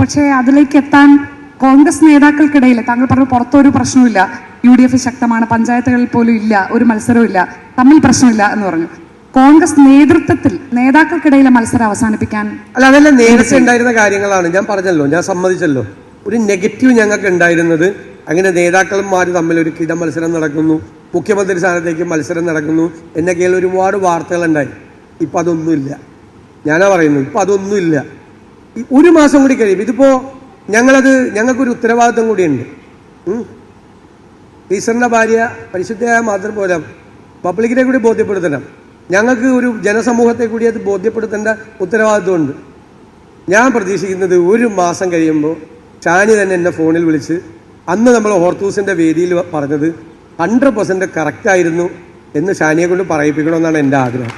പക്ഷേ അതിലേക്ക് എത്താൻ കോൺഗ്രസ് നേതാക്കൾക്കിടയിൽ താങ്കൾ പറഞ്ഞു പുറത്തൊരു പ്രശ്നമില്ല, UDF ശക്തമാണ്, പഞ്ചായത്തുകളിൽ പോലും ഇല്ല, ഒരു മത്സരവും ഇല്ല, തമ്മിൽ പ്രശ്നമില്ല എന്ന് പറഞ്ഞു. കോൺഗ്രസ് നേതൃത്വത്തിൽ നേതാക്കൾക്കിടയിലെ മത്സരം അവസാനിപ്പിക്കാൻ അതെല്ലാം നേരത്തെ ഉണ്ടായിരുന്ന കാര്യങ്ങളാണ്. ഞാൻ പറഞ്ഞല്ലോ, ഞാൻ സമ്മതിച്ചല്ലോ. ഒരു നെഗറ്റീവ് ഞങ്ങൾക്ക് ഉണ്ടായിരുന്നത് അങ്ങനെ നേതാക്കന്മാർ തമ്മിൽ ഒരു കിട മത്സരം നടക്കുന്നു, മുഖ്യമന്ത്രി സ്ഥാനത്തേക്ക് മത്സരം നടക്കുന്നു എന്നൊക്കെയുള്ള ഒരുപാട് വാർത്തകളുണ്ടായി. ഇപ്പം അതൊന്നുമില്ല. ഞാനാ പറയുന്നു, ഇപ്പം അതൊന്നുമില്ല. ഒരു മാസം കൂടി കഴിയും. ഇതിപ്പോൾ ഞങ്ങൾക്കൊരു ഉത്തരവാദിത്വം കൂടിയുണ്ട്. ടീച്ചറിൻ്റെ ഭാര്യ പരിശുദ്ധയായ മാത്രം പോലെ പബ്ലിക്കിനെ കൂടി ബോധ്യപ്പെടുത്തണം. ഞങ്ങൾക്ക് ഒരു ജനസമൂഹത്തെ കൂടി അത് ബോധ്യപ്പെടുത്തേണ്ട ഉത്തരവാദിത്വമുണ്ട്. ഞാൻ പ്രതീക്ഷിക്കുന്നത് ഒരു മാസം കഴിയുമ്പോൾ ഷാനി തന്നെ എന്നെ ഫോണിൽ വിളിച്ച് അന്ന് നമ്മൾ ഹോർത്തൂസിൻ്റെ വേദിയിൽ പറഞ്ഞത് 100% കറക്റ്റായിരുന്നു എന്ന് ഷാനിയെ കൊണ്ട് പറയിപ്പിക്കണമെന്നാണ് എൻ്റെ ആഗ്രഹം.